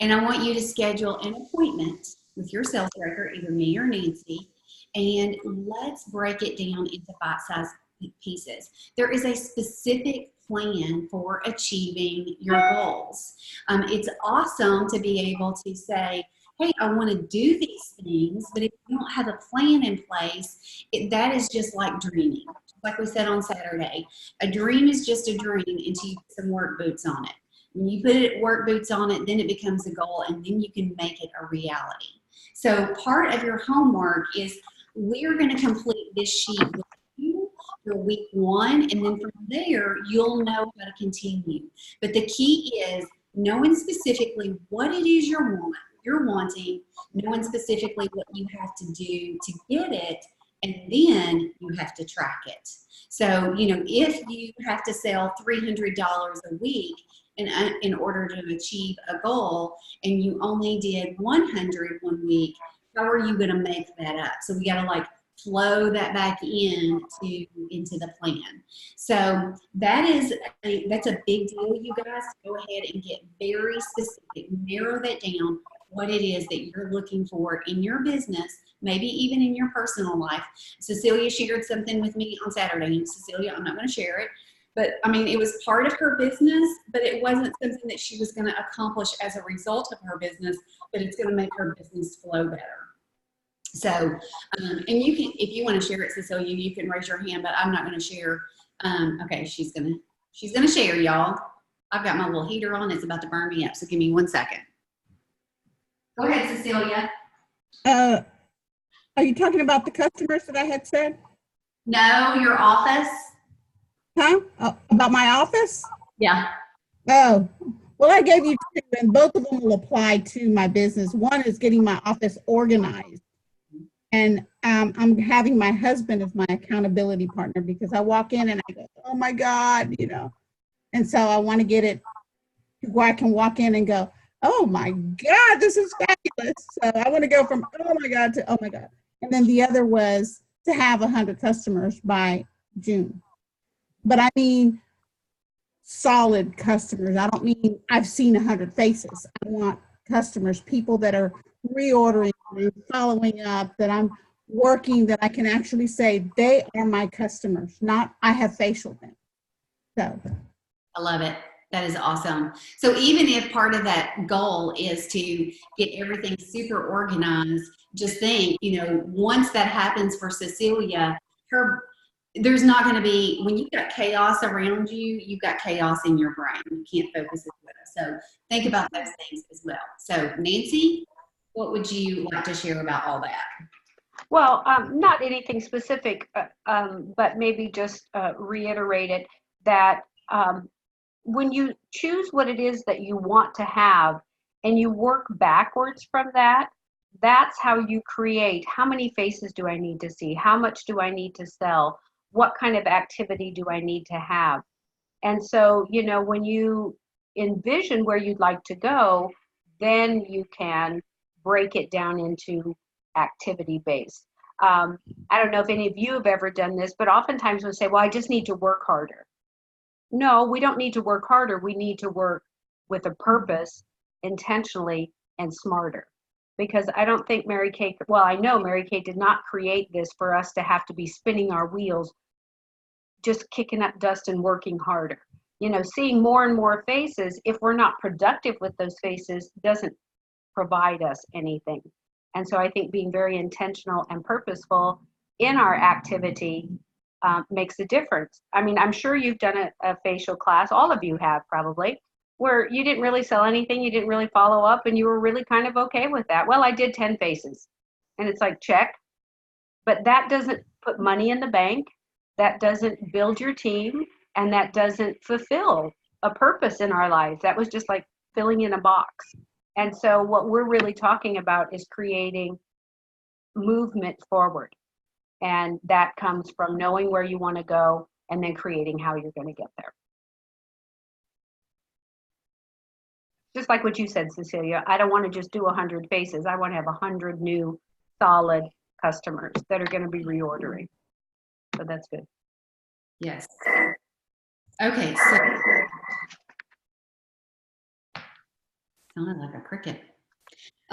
And I want you to schedule an appointment with your sales director, either me or Nancy, and let's break it down into bite-sized pieces. There is a specific plan for achieving your goals. It's awesome to be able to say, hey, I want to do these things, but if you don't have a plan in place, that is just like dreaming. Like we said on Saturday, a dream is just a dream until you put some work boots on it. When you put work boots on it, then it becomes a goal, and then you can make it a reality. So part of your homework is we're going to complete this sheet with you for week 1, and then from there, you'll know how to continue. But the key is knowing specifically what it is you're wanting, knowing specifically what you have to do to get it, and then you have to track it. So, you know, if you have to sell $300 a week in order to achieve a goal, and you only did 100 one week, how are you going to make that up? So we got to like flow that back into the plan. So that's a big deal, you guys. Go ahead and get very specific, narrow that down, what it is that you're looking for in your business, maybe even in your personal life. Cecilia shared something with me on Saturday, and Cecilia, I'm not going to share it, but I mean, it was part of her business, but it wasn't something that she was going to accomplish as a result of her business, but it's going to make her business flow better. So, and you can, if you want to share it, Cecilia, you can raise your hand, but I'm not going to share. Okay, she's gonna share, y'all. I've got my little heater on. It's about to burn me up, so give me 1 second. Go ahead, Cecilia. Are you talking about the customers that I had said? No, your office. Huh? About my office? Yeah. Oh, well, I gave you 2, and both of them will apply to my business. One is getting my office organized. And I'm having my husband as my accountability partner, because I walk in and I go, oh my God, you know. And so I want to get it where I can walk in and go, oh my God, this is fabulous. So I want to go from, oh my God, to, oh my God. And then the other was to have 100 customers by June. But I mean solid customers. I don't mean I've seen 100 faces. I want customers, people that are reordering and following up, that I'm working, that I can actually say they are my customers, not I have facial them. So I love it. That is awesome. So even if part of that goal is to get everything super organized, just think, you know, once that happens for Cecilia, there's not going to be, when you've got chaos around you, you've got chaos in your brain. You can't focus as well. So think about those things as well. So Nancy, what would you like to share about all that? Well, not anything specific, but maybe just reiterate it that when you choose what it is that you want to have and you work backwards from that, that's how you create, how many faces do I need to see? How much do I need to sell? What kind of activity do I need to have? And so, you know, when you envision where you'd like to go, then you can break it down into activity based. I don't know if any of you have ever done this, but oftentimes we'll say, well, I just need to work harder. No, we don't need to work harder. We need to work with a purpose, intentionally, and smarter. Because I don't think Mary Kay, well, I know Mary Kay did not create this for us to have to be spinning our wheels just kicking up dust and working harder. You know, seeing more and more faces, if we're not productive with those faces, doesn't provide us anything. And so I think being very intentional and purposeful in our activity makes a difference. I mean, I'm sure you've done a facial class, all of you have probably, where you didn't really sell anything, you didn't really follow up, and you were really kind of okay with that. Well, I did 10 faces. And it's like, check. But that doesn't put money in the bank, that doesn't build your team, and that doesn't fulfill a purpose in our lives. That was just like filling in a box. And so what we're really talking about is creating movement forward. And that comes from knowing where you want to go and then creating how you're going to get there. Just like what you said, Cecilia, I don't want to just do 100 faces. I want to have 100 new solid customers that are going to be reordering. So that's good. Yes. Okay, so sounded like a cricket.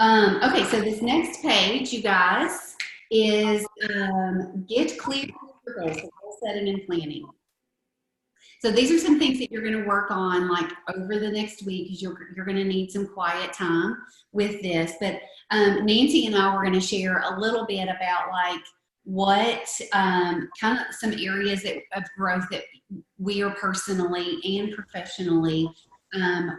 Okay, so this next page, you guys, is get clear for goals, so goal setting and planning. So these are some things that you're going to work on like over the next week, because you're going to need some quiet time with this. But Nancy and I were going to share a little bit about like what kind of some areas of growth that we are personally and professionally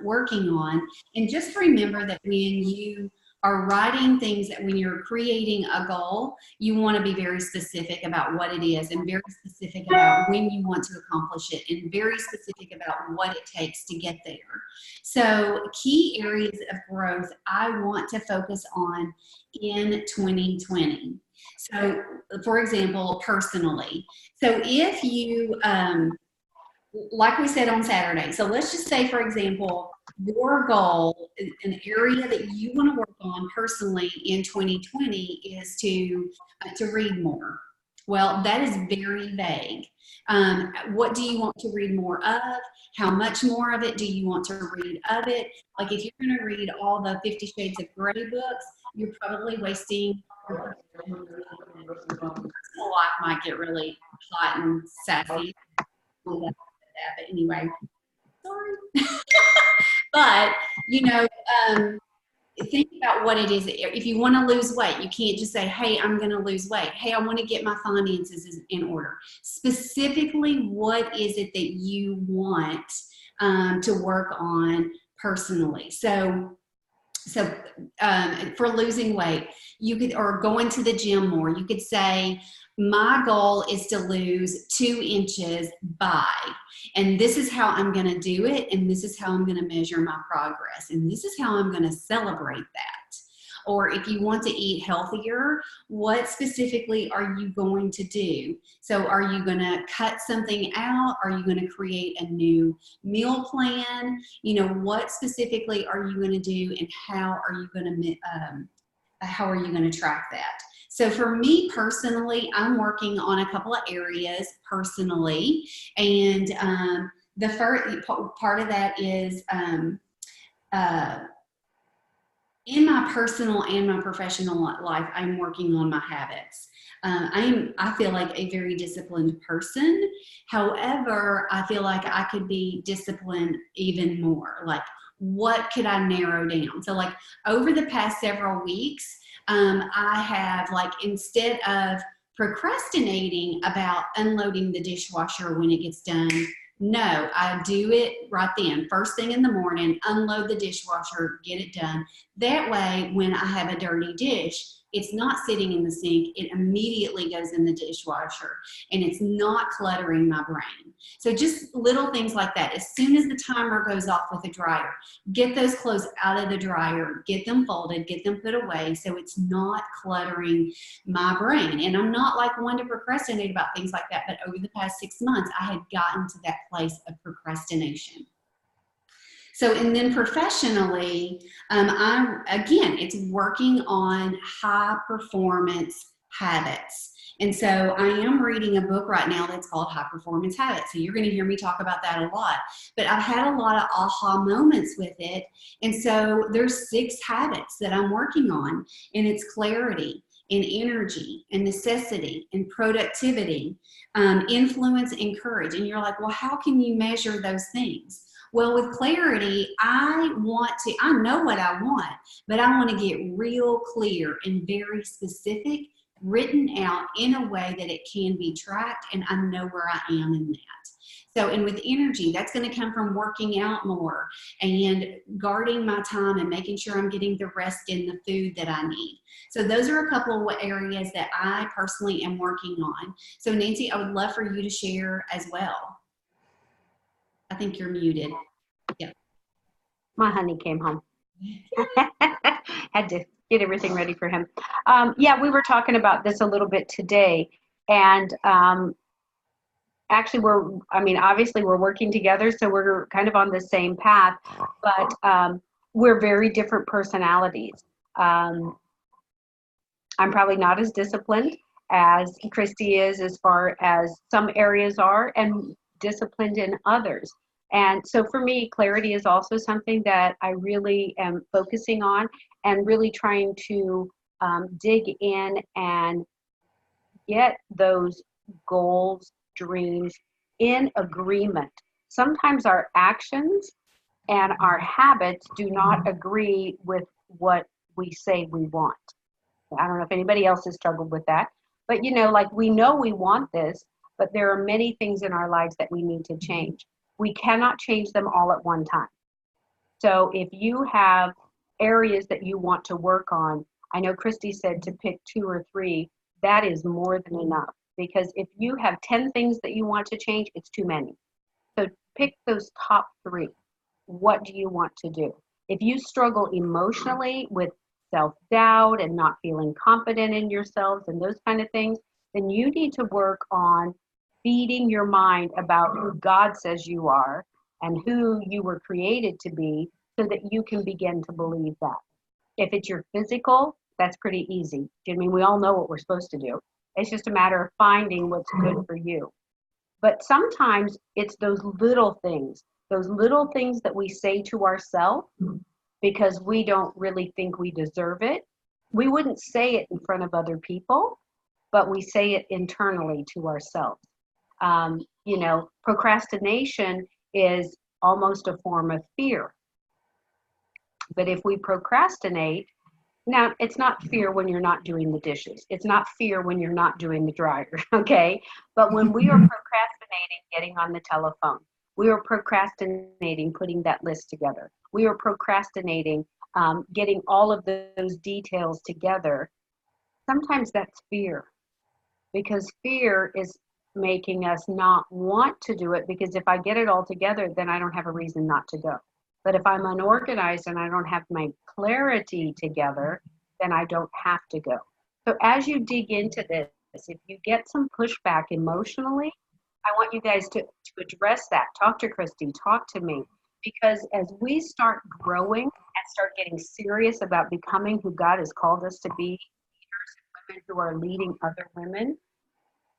working on. And just remember that when you are writing things, that when you're creating a goal, you want to be very specific about what it is, and very specific about when you want to accomplish it, and very specific about what it takes to get there. So key areas of growth I want to focus on in 2020. So for example, personally, so if you, like we said on Saturday, so let's just say, for example, your goal, an area that you want to work on personally in 2020 is to read more. Well, that is very vague. What do you want to read more of? How much more of it do you want to read of it? Like if you're going to read all the 50 Shades of Grey books, you're probably wasting your life might get really hot and sassy. But anyway, sorry. But, you know, think about what it is. If you want to lose weight, you can't just say, hey, I'm going to lose weight. Hey, I want to get my finances in order. Specifically, what is it that you want to work on personally? So for losing weight, you could, or going to the gym more, you could say, my goal is to lose 2 inches by, and this is how I'm going to do it, and this is how I'm going to measure my progress, and this is how I'm going to celebrate that. Or if you want to eat healthier, what specifically are you going to do? So are you going to cut something out? Are you going to create a new meal plan? You know, what specifically are you going to do, and how are you going to track that? So for me personally, I'm working on a couple of areas personally, and the first part of that is in my personal and my professional life, I'm working on my habits. I feel like a very disciplined person. However, I feel like I could be disciplined even more. Like, what could I narrow down? So like over the past several weeks, I have, like, instead of procrastinating about unloading the dishwasher when it gets done, no, I do it right then. First thing in the morning, unload the dishwasher, get it done. That way, when I have a dirty dish, it's not sitting in the sink. It immediately goes in the dishwasher, and it's not cluttering my brain. So just little things like that. As soon as the timer goes off with the dryer, get those clothes out of the dryer, get them folded, get them put away so it's not cluttering my brain. And I'm not like one to procrastinate about things like that, but over the past 6 months, I had gotten to that place of procrastination. So, and then professionally, again, it's working on high performance habits. And so I am reading a book right now that's called High Performance Habits. So you're going to hear me talk about that a lot, but I've had a lot of aha moments with it. And so there's 6 habits that I'm working on, and it's clarity. and energy and necessity and productivity, influence and courage. And you're like, well, how can you measure those things? Well, with clarity, I know what I want, but I want to get real clear and very specific, written out in a way that it can be tracked, and I know where I am in that. So, and with energy, that's going to come from working out more and guarding my time and making sure I'm getting the rest and the food that I need. So those are a couple of areas that I personally am working on. So Nancy, I would love for you to share as well. I think you're muted. Yeah. My honey came home. Had to get everything ready for him. Yeah, we were talking about this a little bit today, and actually obviously we're working together, so we're kind of on the same path, but we're very different personalities. I'm probably not as disciplined as Christy is as far as some areas are, and disciplined in others. And so for me, clarity is also something that I really am focusing on and really trying to dig in and get those goals, dreams in agreement. Sometimes our actions and our habits do not agree with what we say we want. I don't know if anybody else has struggled with that, but like we know we want this, but there are many things in our lives that we need to change. We cannot change them all at one time. So if you have areas that you want to work on, I know Christy said to pick 2 or 3, that is more than enough. Because if you have 10 things that you want to change, it's too many. So pick those top 3. What do you want to do? If you struggle emotionally with self-doubt and not feeling confident in yourselves and those kind of things, then you need to work on feeding your mind about who God says you are and who you were created to be, so that you can begin to believe that. If it's your physical, that's pretty easy. I mean, we all know what we're supposed to do. It's just a matter of finding what's good for you. But sometimes it's those little things that we say to ourselves because we don't really think we deserve it. We wouldn't say it in front of other people, but we say it internally to ourselves. Procrastination is almost a form of fear. But if we procrastinate, now, it's not fear when you're not doing the dishes. It's not fear when you're not doing the dryer, okay? But when we are procrastinating getting on the telephone, we are procrastinating putting that list together. We are procrastinating getting all of those details together. Sometimes that's fear, because fear is making us not want to do it, because if I get it all together, then I don't have a reason not to go. But if I'm unorganized and I don't have my clarity together, then I don't have to go. So as you dig into this, if you get some pushback emotionally, I want you guys to address that. Talk to Christy, talk to me. Because as we start growing and start getting serious about becoming who God has called us to be, leaders and women who are leading other women,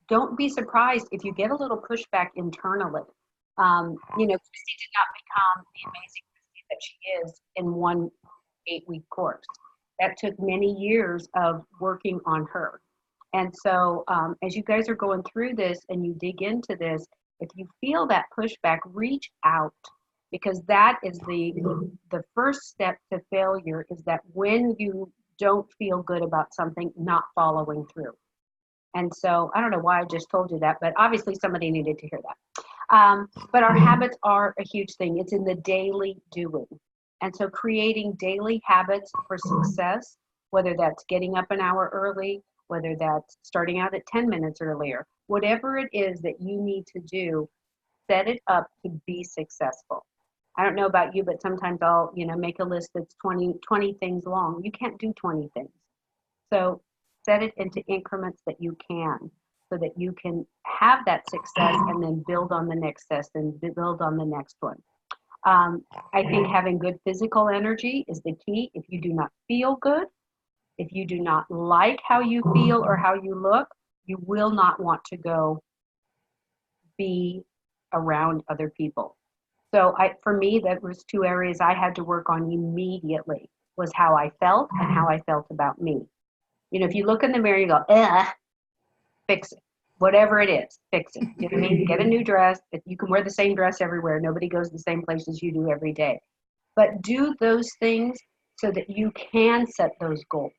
don't be surprised if you get a little pushback internally. Christy did not become the amazing that she is in one 8-week course. That took many years of working on her. And so as you guys are going through this and you dig into this, if you feel that pushback, reach out, because that is the first step to failure, is that when you don't feel good about something, not following through. And so I don't know why I just told you that, but obviously somebody needed to hear that. But our habits are a huge thing. It's in the daily doing. And so creating daily habits for success, whether that's getting up an hour early, whether that's starting out at 10 minutes earlier, whatever it is that you need to do, set it up to be successful. I don't know about you, but sometimes I'll, make a list that's 20 things long. You can't do 20 things. So set it into increments that you can, so that you can have that success and then build on the next success and build on the next one. I think having good physical energy is the key. If you do not feel good, if you do not like how you feel or how you look, you will not want to go be around other people. So for me, that was 2 areas I had to work on immediately, was how I felt and how I felt about me. You know, if you look in the mirror, you go, fix it. Whatever it is, fix it. You know what I mean? Get a new dress. If you can wear the same dress everywhere, nobody goes the same places you do every day. But do those things so that you can set those goals.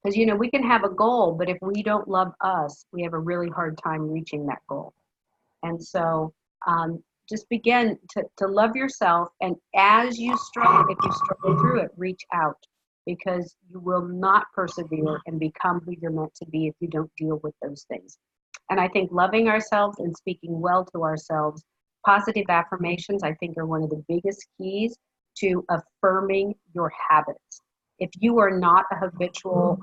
Because, you know, we can have a goal, but if we don't love us, we have a really hard time reaching that goal. And so just begin to love yourself. And as you struggle, if you struggle through it, reach out, because you will not persevere and become who you're meant to be if you don't deal with those things. And I think loving ourselves and speaking well to ourselves, positive affirmations, I think are one of the biggest keys to affirming your habits. If you are not a habitual,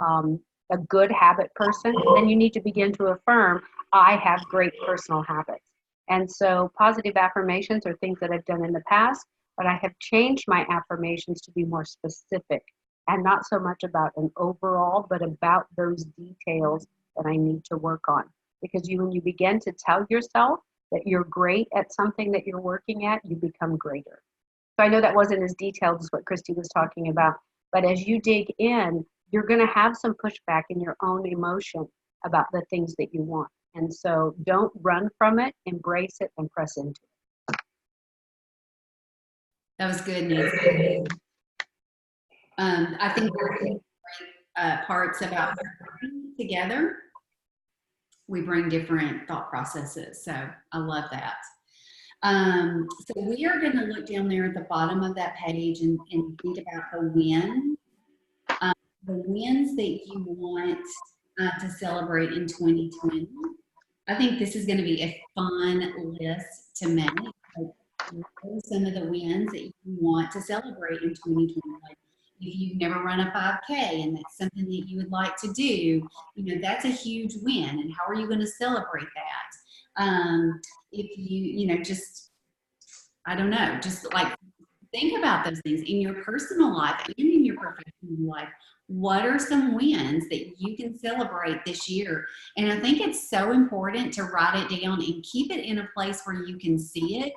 a good habit person, then you need to begin to affirm, I have great personal habits. And so positive affirmations are things that I've done in the past, but I have changed my affirmations to be more specific and not so much about an overall, but about those details that I need to work on. Because when you begin to tell yourself that you're great at something that you're working at, you become greater. So I know that wasn't as detailed as what Christy was talking about, but as you dig in, you're going to have some pushback in your own emotion about the things that you want. And so don't run from it, embrace it, and press into it. That was good, Nancy. I think there are great parts about working together. We bring different thought processes, so I love that. So we are going to look down there at the bottom of that page and think about the wins that you want to celebrate in 2020. I think this is going to be a fun list to make. Like, what are some of the wins that you want to celebrate in 2020? Like, if you've never run a 5K and that's something that you would like to do, you know, that's a huge win. And how are you going to celebrate that? If you know, just, I don't know, just like think about those things in your personal life and in your professional life. What are some wins that you can celebrate this year? And I think it's so important to write it down and keep it in a place where you can see it.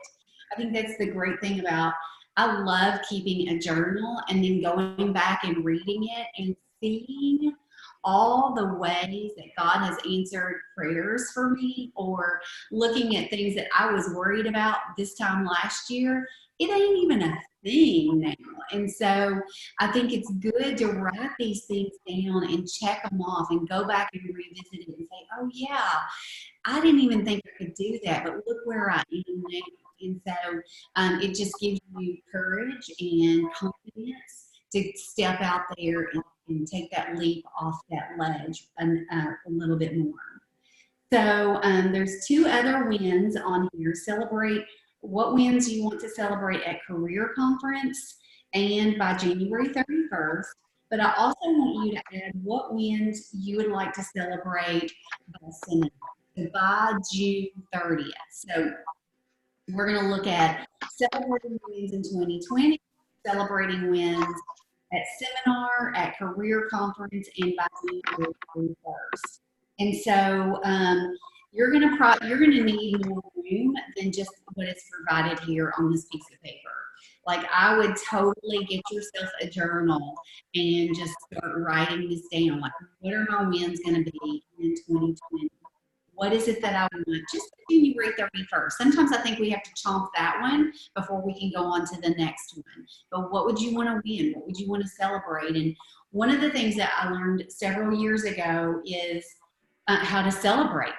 I think that's the great thing about, I love keeping a journal and then going back and reading it and seeing all the ways that God has answered prayers for me, or looking at things that I was worried about this time last year. It ain't even a thing now. And so I think it's good to write these things down and check them off and go back and revisit it and say, oh yeah, I didn't even think I could do that, but look where I am now. And so it just gives you courage and confidence to step out there and take that leap off that ledge a little bit more. So there's two other wins on here. Celebrate what wins you want to celebrate at Career Conference and by January 31st. But I also want you to add what wins you would like to celebrate by seminar, by June 30th. So we're going to look at celebrating wins in 2020, celebrating wins at seminar, at Career Conference, and by January 31st. And so you're going to need more room than just what is provided here on this piece of paper. Like, I would totally get yourself a journal and just start writing this down. Like, what are my wins going to be in 2020? What is it that I want? Just January 31st. Sometimes I think we have to chomp that one before we can go on to the next one. But what would you want to win? What would you want to celebrate? And one of the things that I learned several years ago is how to celebrate.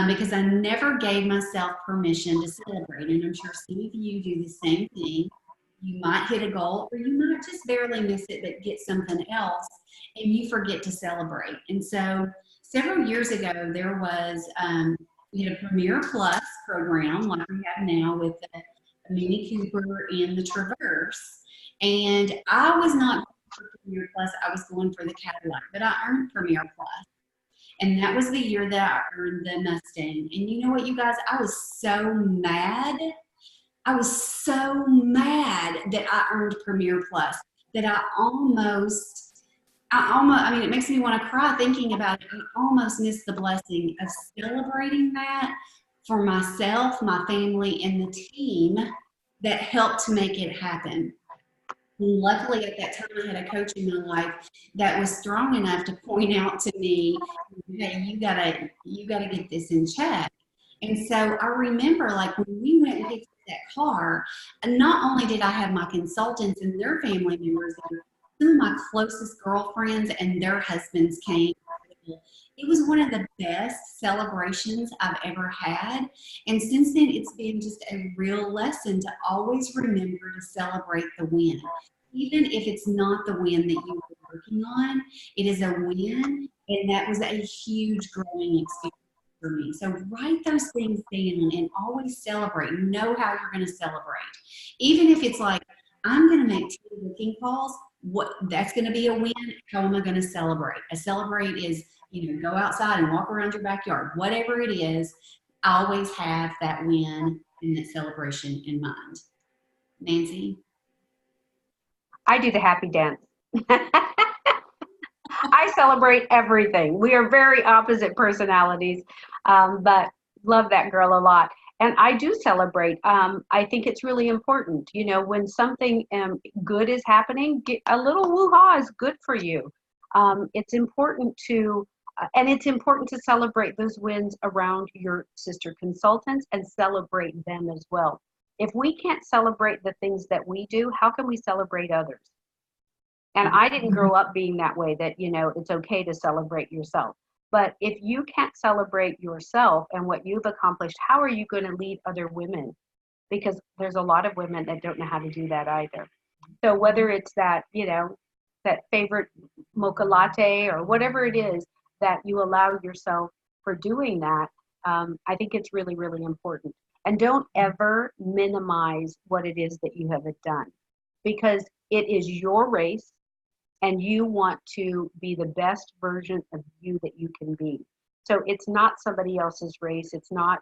Because I never gave myself permission to celebrate. And I'm sure some of you do the same thing. You might hit a goal, or you might just barely miss it, but get something else, and you forget to celebrate. And so several years ago, there was we had a Premier Plus program like we have now with the Mini Cooper and the Traverse. And I was not going for Premier Plus, I was going for the Cadillac, but I earned Premier Plus. And that was the year that I earned the Mustang. And you know what, you guys? I was so mad. I was so mad that I earned Premier Plus that I mean, it makes me want to cry thinking about it. I almost missed the blessing of celebrating that for myself, my family, and the team that helped to make it happen. And luckily, at that time, I had a coach in my life that was strong enough to point out to me, "Hey, you gotta get this in check." And so I remember, like, when we went and picked up that car, and not only did I have my consultants and their family members there, some of my closest girlfriends and their husbands came. It was one of the best celebrations I've ever had. And since then, it's been just a real lesson to always remember to celebrate the win. Even if it's not the win that you were working on, it is a win. And that was a huge growing experience for me. So write those things down and always celebrate. Know how you're going to celebrate. Even if it's like, I'm going to make 2 booking calls, that's going to be a win. How am I going to celebrate? A celebrate is, go outside and walk around your backyard. Whatever it is, always have that win and that celebration in mind. Nancy? I do the happy dance. I celebrate everything. We are very opposite personalities, but love that girl a lot. And I do celebrate. I think it's really important. When something good is happening, a little woo-ha is good for you. It's important to celebrate those wins around your sister consultants and celebrate them as well. If we can't celebrate the things that we do, how can we celebrate others? And I didn't grow up being that way, that, it's okay to celebrate yourself. But if you can't celebrate yourself and what you've accomplished, how are you going to lead other women? Because there's a lot of women that don't know how to do that either. So whether it's that, that favorite mocha latte or whatever it is that you allow yourself for doing that, I think it's really, really important. And don't ever minimize what it is that you have done, because it is your race and you want to be the best version of you that you can be. So it's not somebody else's race. It's not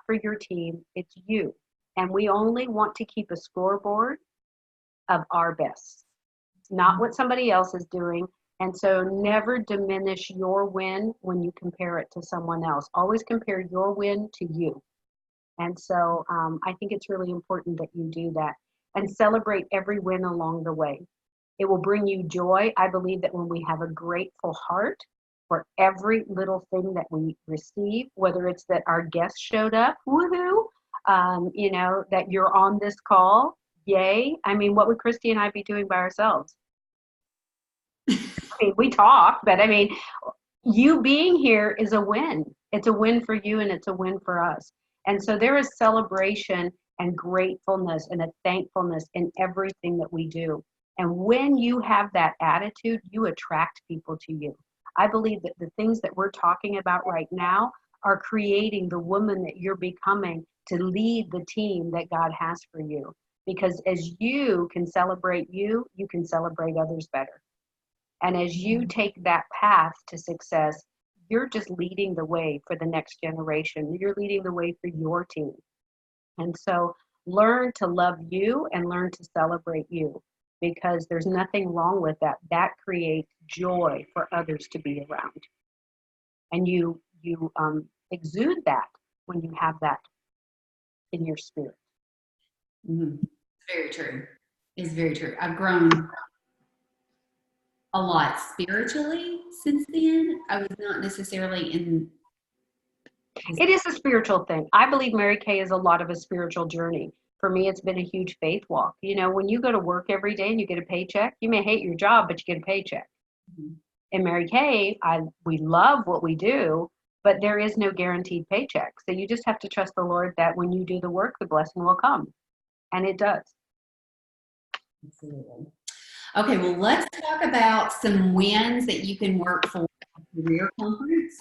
for your team. It's you. And we only want to keep a scoreboard of our best. It's not what somebody else is doing. And so never diminish your win when you compare it to someone else. Always compare your win to you. And so I think it's really important that you do that and celebrate every win along the way. It will bring you joy. I believe that when we have a grateful heart for every little thing that we receive, whether it's that our guest showed up, woohoo, that you're on this call, yay. I mean, what would Christy and I be doing by ourselves? We talk, but you being here is a win. It's a win for you and it's a win for us. And so there is celebration and gratefulness and a thankfulness in everything that we do. And when you have that attitude, you attract people to you. I believe that the things that we're talking about right now are creating the woman that you're becoming to lead the team that God has for you. Because as you can celebrate you can celebrate others better. And as you take that path to success, you're just leading the way for the next generation. You're leading the way for your team. And so learn to love you and learn to celebrate you, because there's nothing wrong with that. That creates joy for others to be around. And you exude that when you have that in your spirit. Mm-hmm. Very true. It's very true. I've grown a lot spiritually since then. I was not necessarily in. It is a spiritual thing. I believe Mary Kay is a lot of a spiritual journey. For me, it's been a huge faith walk. When you go to work every day and you get a paycheck, you may hate your job, but you get a paycheck. Mm-hmm. In Mary Kay, we love what we do, but there is no guaranteed paycheck. So you just have to trust the Lord that when you do the work, the blessing will come. And it does. Absolutely. Okay, well, let's talk about some wins that you can work for a career conference.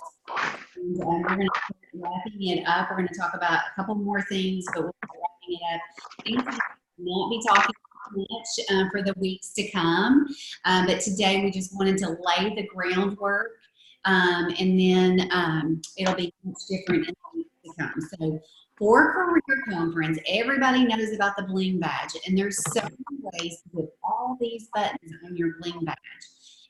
And we're going to start wrapping it up. We're going to talk about a couple more things, but we're wrapping it up. And we'll not be talking much for the weeks to come, but today we just wanted to lay the groundwork, and then it'll be much different in the weeks to come. So for career conference, everybody knows about the bling badge, and there's so many ways to put all these buttons on your bling badge.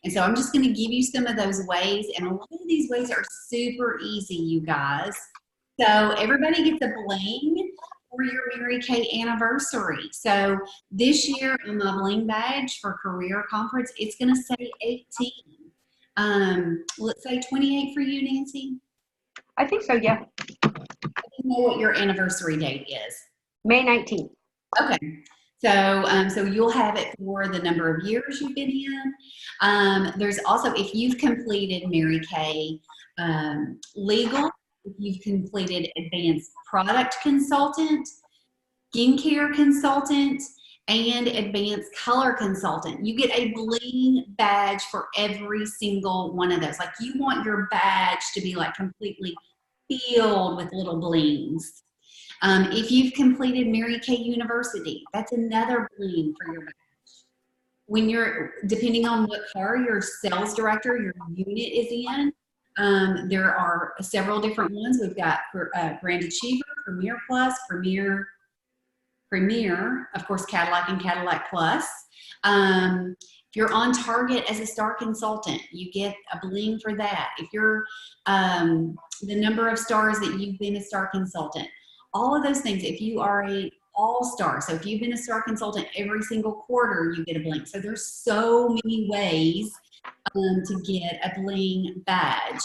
And so I'm just going to give you some of those ways, and a lot of these ways are super easy, you guys. So everybody gets a bling. for your Mary Kay anniversary. So this year on my bling badge for career conference, it's going to say 18. Let's say 28 for you, Nancy. I think so, yeah. I don't know what your anniversary date is. May 19th. Okay. So you'll have it for the number of years you've been in. There's also, if you've completed Mary Kay legal, if you've completed advanced product consultant, skincare consultant, and advanced color consultant, you get a bling badge for every single one of those. Like, you want your badge to be like completely filled with little blings. If you've completed Mary Kay University, that's another bling for your badge. When you're, depending on what car your sales director, your unit is in, there are several different ones. We've got Grand Achiever, Premier Plus, Premier, of course, Cadillac and Cadillac Plus. If you're on target as a star consultant, you get a bling for that. If you're the number of stars that you've been a star consultant, all of those things. If you are a all-star, so if you've been a star consultant every single quarter, you get a bling. So there's so many ways to get a bling badge.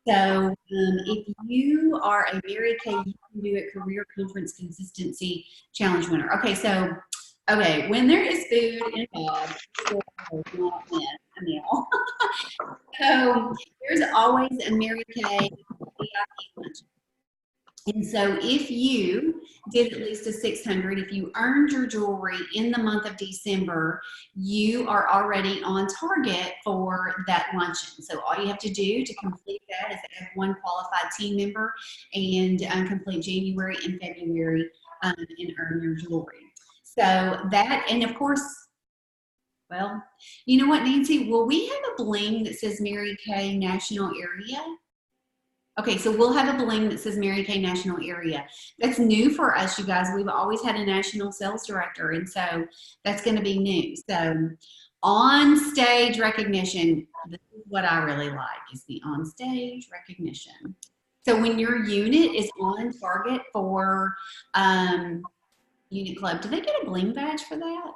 So if you are a Mary Kay You Can Do It Career Conference Consistency Challenge winner. Okay, when there is food involved, it's not a meal. So there's always a Mary Kay VIP lunch. And so if you did at least a 600, if you earned your jewelry in the month of December, you are already on target for that luncheon. So all you have to do to complete that is add one qualified team member and complete January and February and earn your jewelry. So that, and of course, well, you know what, Nancy, will we have a bling that says Mary Kay National Area? Okay, so we'll have a bling that says Mary Kay National Area. That's new for us, you guys. We've always had a national sales director, and so that's going to be new. So on-stage recognition, this is what I really like, is the on-stage recognition. So when your unit is on target for Unit Club, do they get a bling badge for that?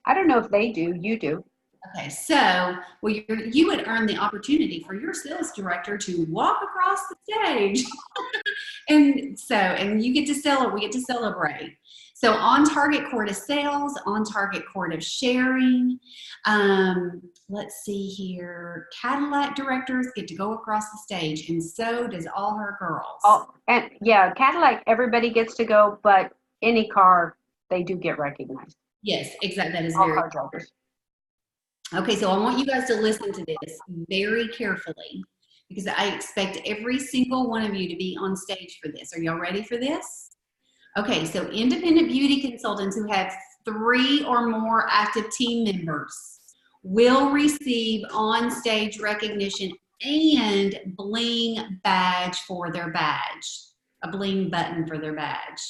I don't know if they do. You do. Okay, so well, you would earn the opportunity for your sales director to walk across the stage, and you get to celebrate. We get to celebrate. So on target court of sales, on target court of sharing. Let's see here. Cadillac directors get to go across the stage, and so does all her girls. Oh, and yeah, Cadillac, everybody gets to go, but any car, they do get recognized. Yes, exactly. That is All very car drivers. Okay, so I want you guys to listen to this very carefully, because I expect every single one of you to be on stage for this. Are y'all ready for this? Okay, so independent beauty consultants who have 3 or more active team members will receive on-stage recognition and bling badge for their badge, a bling button for their badge.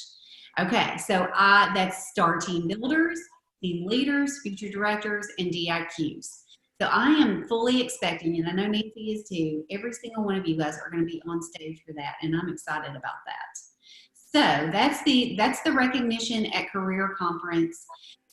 Okay, so that's star team builders, team leaders, feature directors, and DIQs. So I am fully expecting, and I know Nancy is too, every single one of you guys are going to be on stage for that, and I'm excited about that. So that's the recognition at Career Conference.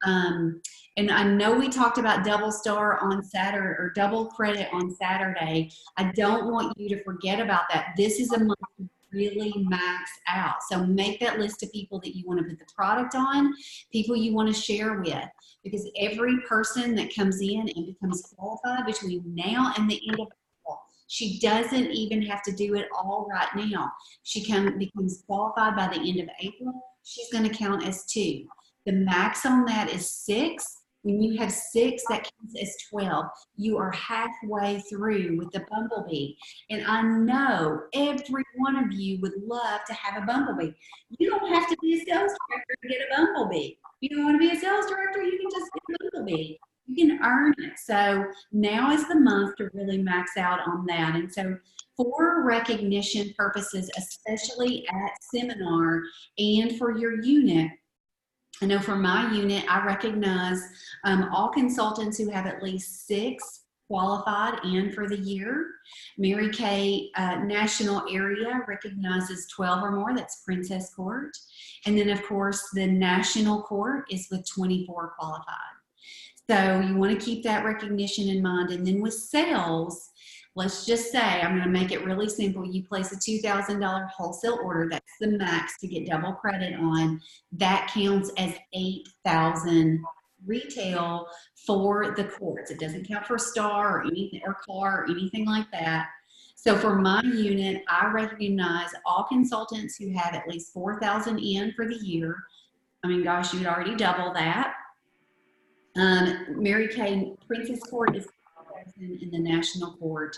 And I know we talked about double star on Saturday, or double credit on Saturday. I don't want you to forget about that. This is a month to really max out. So make that list of people that you want to put the product on, people you want to share with, because every person that comes in and becomes qualified between now and the end of April, she doesn't even have to do it all right now. She becomes qualified by the end of April. She's going to count as 2. The max on that is 6. When you have 6, that counts as 12. You are halfway through with the Bumblebee. And I know every one of you would love to have a Bumblebee. You don't have to be a sales director to get a Bumblebee. If you don't want to be a sales director, you can just get a Bumblebee. You can earn it. So now is the month to really max out on that. And so for recognition purposes, especially at seminar and for your unit, I know for my unit, I recognize all consultants who have at least 6 qualified and for the year. Mary Kay National Area recognizes 12 or more, that's Princess Court. And then of course the National Court is with 24 qualified. So you want to keep that recognition in mind. And then with sales, let's just say, I'm going to make it really simple. You place a $2,000 wholesale order. That's the max to get double credit on. That counts as 8,000 retail for the courts. It doesn't count for Star or anything or car or anything like that. So for my unit, I recognize all consultants who have at least 4,000 in for the year. I mean, gosh, you'd already double that. Mary Kay Princess Court is 5,000 and the National Court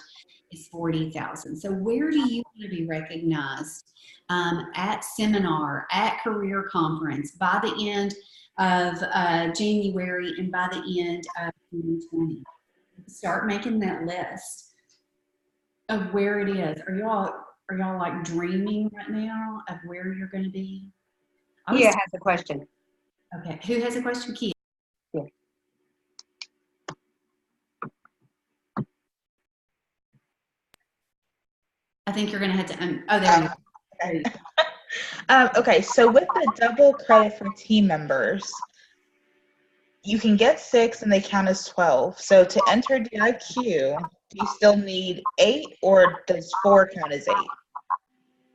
is 40,000. So where do you want to be recognized? At seminar, at career conference, by the end of January and by the end of 2020. Start making that list of where it is. Are y'all like dreaming right now of where you're going to be? Kia has a question. Okay, who has a question? Kia. Yeah. I think you're going to have to, oh, there you go. Okay, so with the double credit for team members, you can get 6 and they count as 12. So to enter DIQ, do you still need 8 or does 4 count as 8?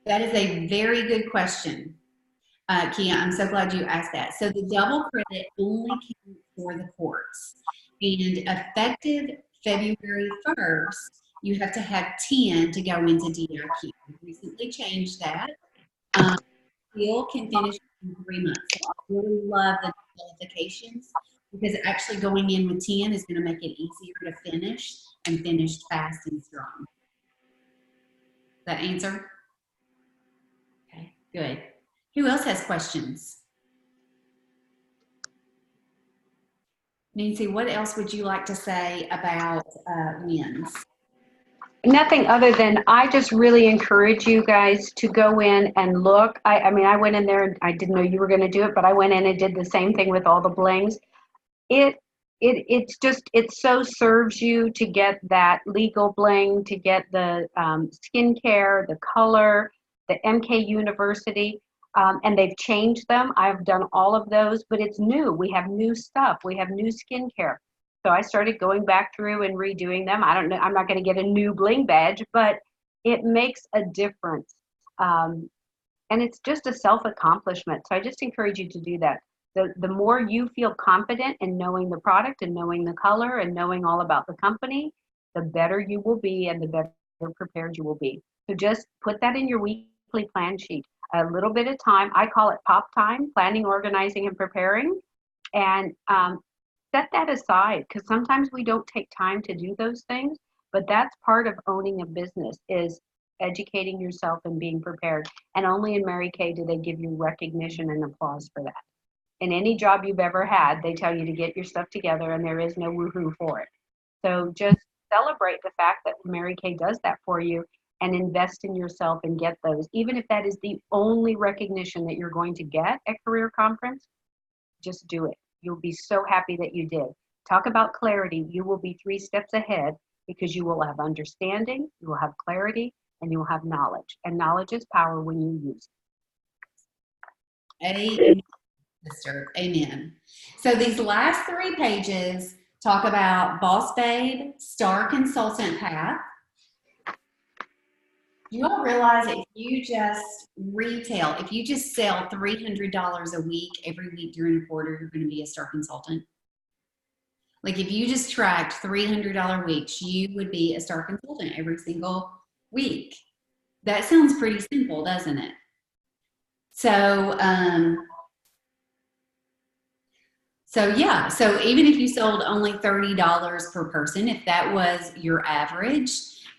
That is a very good question, Kia. I'm so glad you asked that. So the double credit only counts for the courts. And effective February 1st, you have to have 10 to go into DIQ. We recently changed that. Still can finish in 3 months. So I really love the qualifications because actually going in with 10 is going to make it easier to finish and finish fast and strong. That answer? Okay, good. Who else has questions? Nancy, what else would you like to say about wins? Nothing other than I just really encourage you guys to go in and look. I mean, I went in there and I didn't know you were going to do it, but I went in and did the same thing with all the blings. It so serves you to get that legal bling, to get the skincare, the color, the MK University, and they've changed them. I've done all of those, but it's new. We have new stuff. We have new skincare. So I started going back through and redoing them. I don't know, I'm not going to get a new bling badge, but it makes a difference. And it's just a self-accomplishment. So I just encourage you to do that. The more you feel confident in knowing the product and knowing the color and knowing all about the company, the better you will be and the better prepared you will be. So just put that in your weekly plan sheet. A little bit of time. I call it pop time, planning, organizing, and preparing. And set that aside because sometimes we don't take time to do those things, but that's part of owning a business is educating yourself and being prepared. And only in Mary Kay do they give you recognition and applause for that. In any job you've ever had, they tell you to get your stuff together and there is no woohoo for it. So just celebrate the fact that Mary Kay does that for you and invest in yourself and get those. Even if that is the only recognition that you're going to get at Career Conference, just do it. You'll be so happy that you did. Talk about clarity. You will be 3 steps ahead because you will have understanding, you will have clarity, and you will have knowledge. And knowledge is power when you use it. Amen, sister. Amen. So these last 3 pages talk about Boss Babe, Star Consultant Path. You all realize if you just retail, if you just sell $300 a week every week during a quarter, you're going to be a Star Consultant. Like if you just tracked $300 weeks, you would be a Star Consultant every single week. That sounds pretty simple, doesn't it? So, yeah, so even if you sold only $30 per person, if that was your average,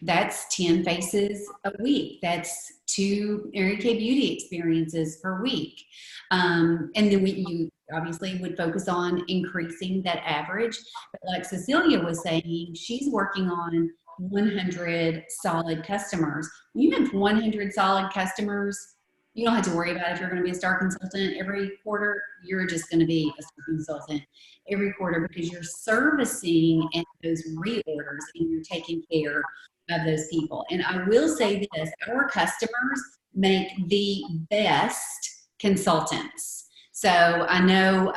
that's 10 faces a week. That's 2 Mary Kay Beauty experiences per week. And then you obviously would focus on increasing that average. But like Cecilia was saying, she's working on 100 solid customers. You have 100 solid customers, You don't have to worry about if you're going to be a star consultant every quarter. You're just going to be a star consultant every quarter because you're servicing and those reorders and you're taking care of those people. And I will say this, our customers make the best consultants. So I know,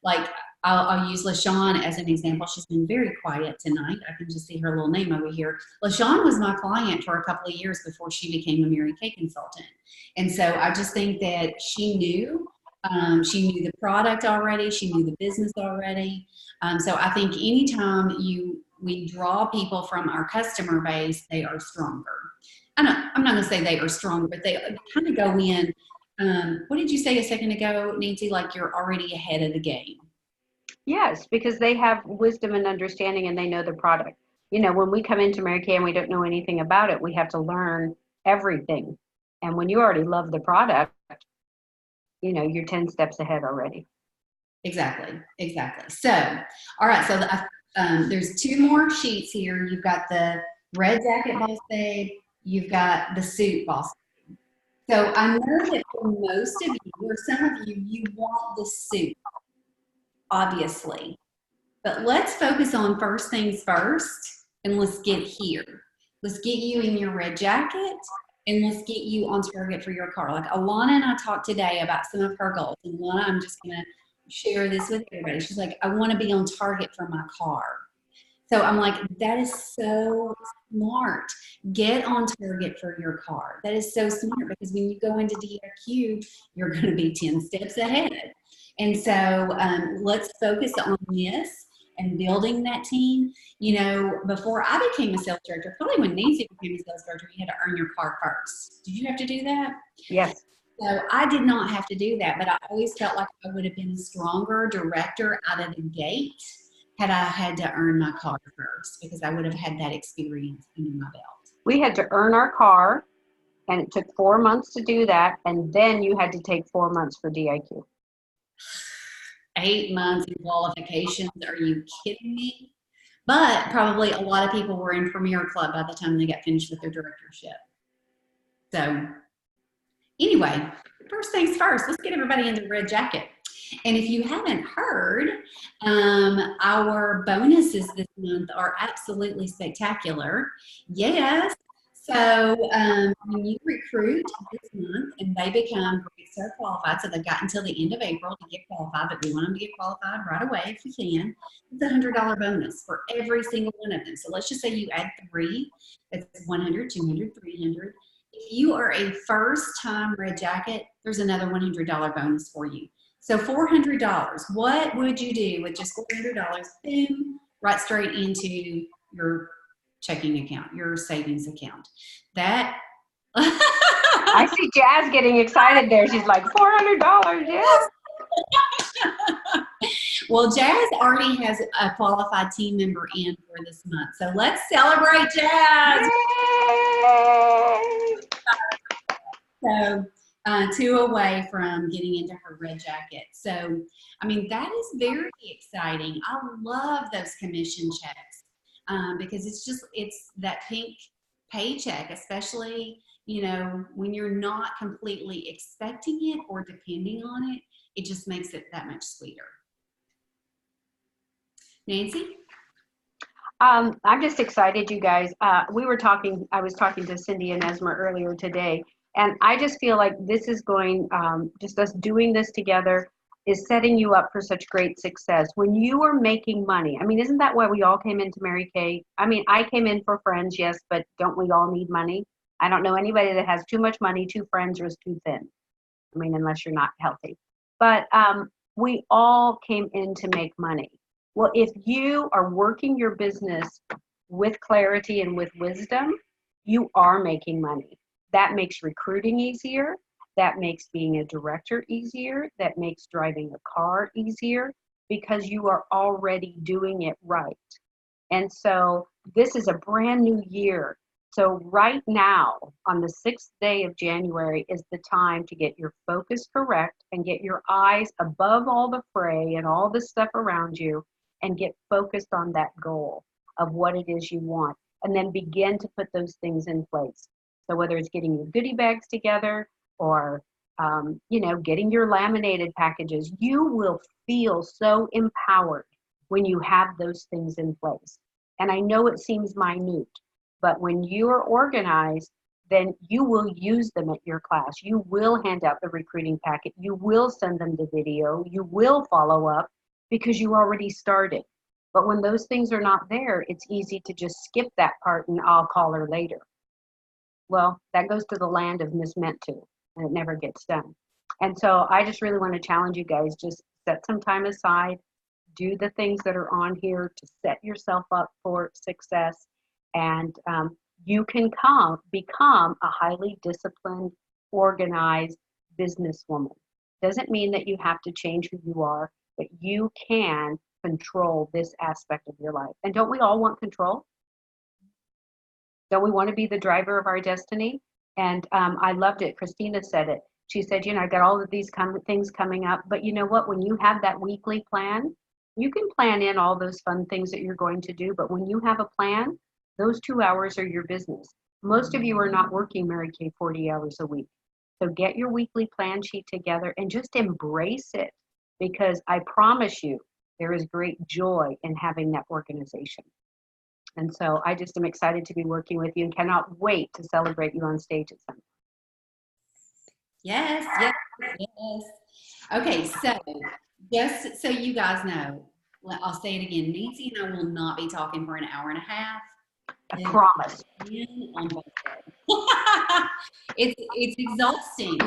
like, I'll use LaShawn as an example. She's been very quiet tonight. I can just see her little name over here. LaShawn was my client for a couple of years before she became a Mary Kay consultant. And so I just think that she knew the product already. She knew the business already. So I think anytime we draw people from our customer base, they are stronger. I'm not going to say they are stronger, but they kind of go in. What did you say a second ago, Nancy? Like you're already ahead of the game. Yes, because they have wisdom and understanding and they know the product. You know, when we come into Mary Kay and we don't know anything about it, we have to learn everything. And when you already love the product, you know, you're 10 steps ahead already. Exactly. So, all right. So there's 2 more sheets here. You've got the red jacket boss babe. You've got the suit boss babe. So I know that for most of you, or some of you, you want the suit, obviously. But let's focus on first things first, and let's get here. Let's get you in your red jacket, and let's get you on target for your car. Like Alana and I talked today about some of her goals. And Alana, I'm just going to share this with everybody. She's like, I want to be on target for my car. So I'm like, that is so smart. Get on target for your car. That is so smart because when you go into DIQ, you're going to be 10 steps ahead. And so let's focus on this and building that team. You know, before I became a sales director, probably when Nancy became a sales director, you had to earn your car first. Did you have to do that? Yes. So I did not have to do that, but I always felt like I would have been a stronger director out of the gate had I had to earn my car first because I would have had that experience under my belt. We had to earn our car, and it took 4 months to do that, and then you had to take 4 months for DIQ. 8 months in qualifications. Are you kidding me? But probably a lot of people were in Premier Club by the time they got finished with their directorship. So anyway, first things first, let's get everybody in the red jacket. And if you haven't heard, our bonuses this month are absolutely spectacular. Yes. So when you recruit this month and they become Great Star qualified, so they've got until the end of April to get qualified, but we want them to get qualified right away if we can. It's a $100 bonus for every single one of them. So let's just say you add 3, that's 100, 200, 300. If you are a first-time red jacket, there's another $100 bonus for you. So $400. What would you do with just $400? Boom, right straight into your checking account, your savings account. That I see Jazz getting excited there. She's like, $400, yes. Well, Jazz already has a qualified team member in for this month. So let's celebrate Jazz. Yay! So 2 away from getting into her red jacket. So, I mean, that is very exciting. I love those commission checks because it's that pink paycheck, especially, you know, when you're not completely expecting it or depending on it, it just makes it that much sweeter. Nancy? I'm just excited, you guys. I was talking to Cindy and Esma earlier today, and I just feel like this is going, just us doing this together is setting you up for such great success. When you are making money, I mean, isn't that why we all came into Mary Kay? I mean, I came in for friends, yes, but don't we all need money? I don't know anybody that has too much money, 2 friends, or is too thin. I mean, unless you're not healthy. But we all came in to make money. Well, if you are working your business with clarity and with wisdom, you are making money. That makes recruiting easier. That makes being a director easier. That makes driving a car easier because you are already doing it right. And so this is a brand new year. So right now, on the 6th day of January, is the time to get your focus correct and get your eyes above all the fray and all the stuff around you and get focused on that goal of what it is you want. And then begin to put those things in place. So whether it's getting your goodie bags together or getting your laminated packages. You will feel so empowered when you have those things in place. And I know it seems minute, but when you are organized, then you will use them at your class. You will hand out the recruiting packet. You will send them the video. You will follow up because you already started. But when those things are not there, it's easy to just skip that part and I'll call her later. Well, that goes to the land of mismeant to, and it never gets done. And so I just really want to challenge you guys, just set some time aside, do the things that are on here to set yourself up for success, and you can become a highly disciplined, organized businesswoman. Doesn't mean that you have to change who you are, but you can control this aspect of your life. And don't we all want control? Don't we want to be the driver of our destiny? And I loved it. Christina said it. She said, I've got all of these things coming up, but you know what? When you have that weekly plan, you can plan in all those fun things that you're going to do. But when you have a plan, those 2 hours are your business. Most of you are not working Mary Kay 40 hours a week. So get your weekly plan sheet together and just embrace it, because I promise you, there is great joy in having that organization. And so I just am excited to be working with you and cannot wait to celebrate you on stage at some point. Yes, yes, yes. Okay, so just so you guys know, I'll say it again. Nancy and I will not be talking for an hour and a half. I promise. On both days. It's exhausting.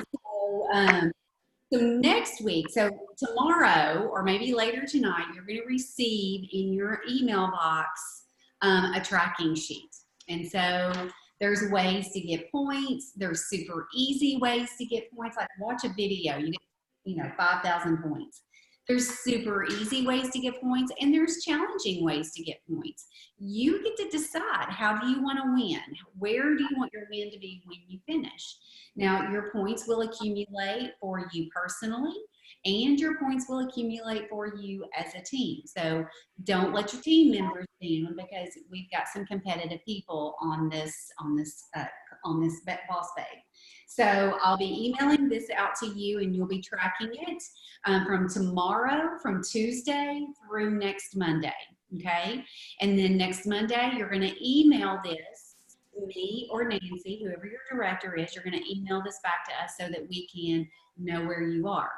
So next week, so tomorrow or maybe later tonight, you're going to receive in your email box a tracking sheet. And so there's ways to get points. There's super easy ways to get points. Like watch a video, you get 5,000 points. There's super easy ways to get points, and there's challenging ways to get points. You get to decide, how do you want to win? Where do you want your win to be when you finish? Now, your points will accumulate for you personally, and your points will accumulate for you as a team. So don't let your team members down, because we've got some competitive people on this Boss Babe. So I'll be emailing this out to you, and you'll be tracking it from tomorrow, from Tuesday through next Monday, okay? And then next Monday, you're going to email this to me or Nancy, whoever your director is. You're going to email this back to us so that we can know where you are.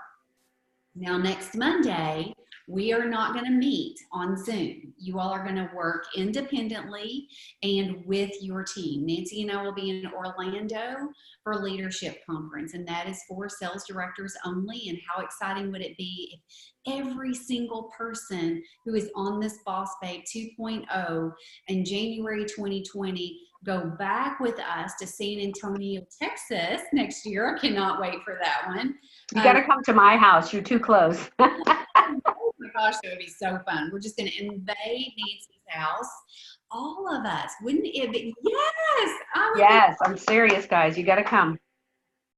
Now, next Monday, we are not going to meet on Zoom. You all are going to work independently and with your team. Nancy and I will be in Orlando for Leadership Conference, and that is for sales directors only. And how exciting would it be if every single person who is on this Boss Babe 2.0 in January 2020 go back with us to San Antonio, Texas next year. I cannot wait for that one. You got to come to my house. You're too close. Oh my gosh, that would be so fun. We're just going to invade Nancy's house. All of us. Wouldn't it be? Yes. Yes, I'm serious, guys. You got to come.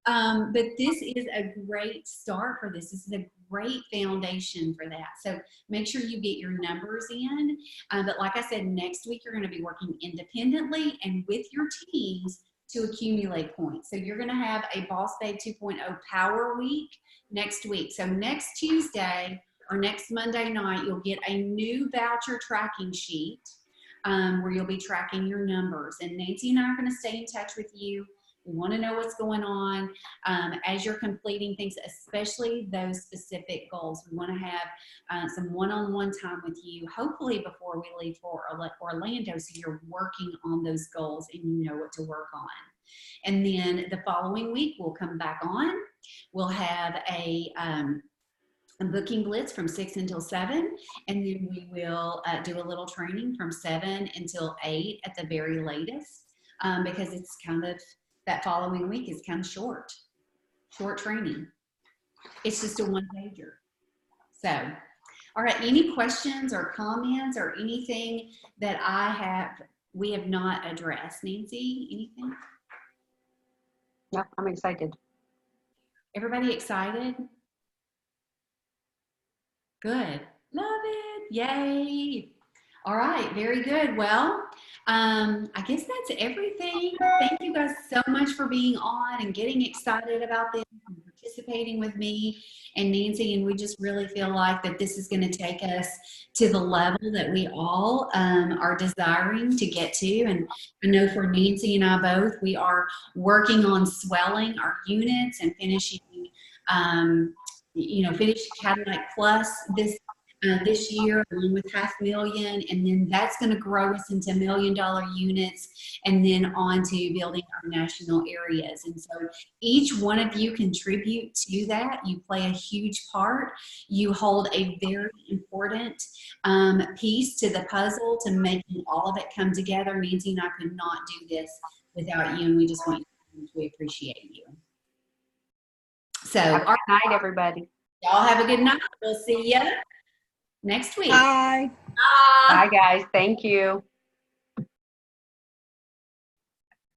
But this is a great start for this. This is a great foundation for that. So make sure you get your numbers in. But like I said, next week you're going to be working independently and with your teams to accumulate points. So you're going to have a Boss Babe 2.0 Power Week next week. So next Tuesday or next Monday night, you'll get a new voucher tracking sheet where you'll be tracking your numbers. And Nancy and I are going to stay in touch with you. We want to know what's going on as you're completing things, especially those specific goals. We want to have some one-on-one time with you, hopefully before we leave for Orlando, so you're working on those goals and you know what to work on. And then the following week, we'll come back on. We'll have a booking blitz from 6 until 7, and then we will do a little training from 7 until 8 at the very latest, because it's kind of, that following week is kind of short training. It's just a one-pager. So, all right, any questions or comments or anything that we have not addressed? Nancy, anything? No, I'm excited. Everybody excited? Good. Love it. Yay. All right. Very good. Well, I guess that's everything. Thank you guys so much for being on and getting excited about this and participating with me and Nancy. And we just really feel like that this is going to take us to the level that we all are desiring to get to. And I know for Nancy and I both, we are working on swelling our units and finishing, finish Cadillac Plus this year, along with $500,000, and then that's going to grow us into $1 million units, and then on to building our national areas. And so each one of you contribute to that. You play a huge part. You hold a very important piece to the puzzle to making all of it come together. Nancy and I could not do this without you, and we just want you to know we appreciate you. So, Have a good night, everybody. y'all have a good night. We'll see you next week. Bye. Bye, guys. Thank you.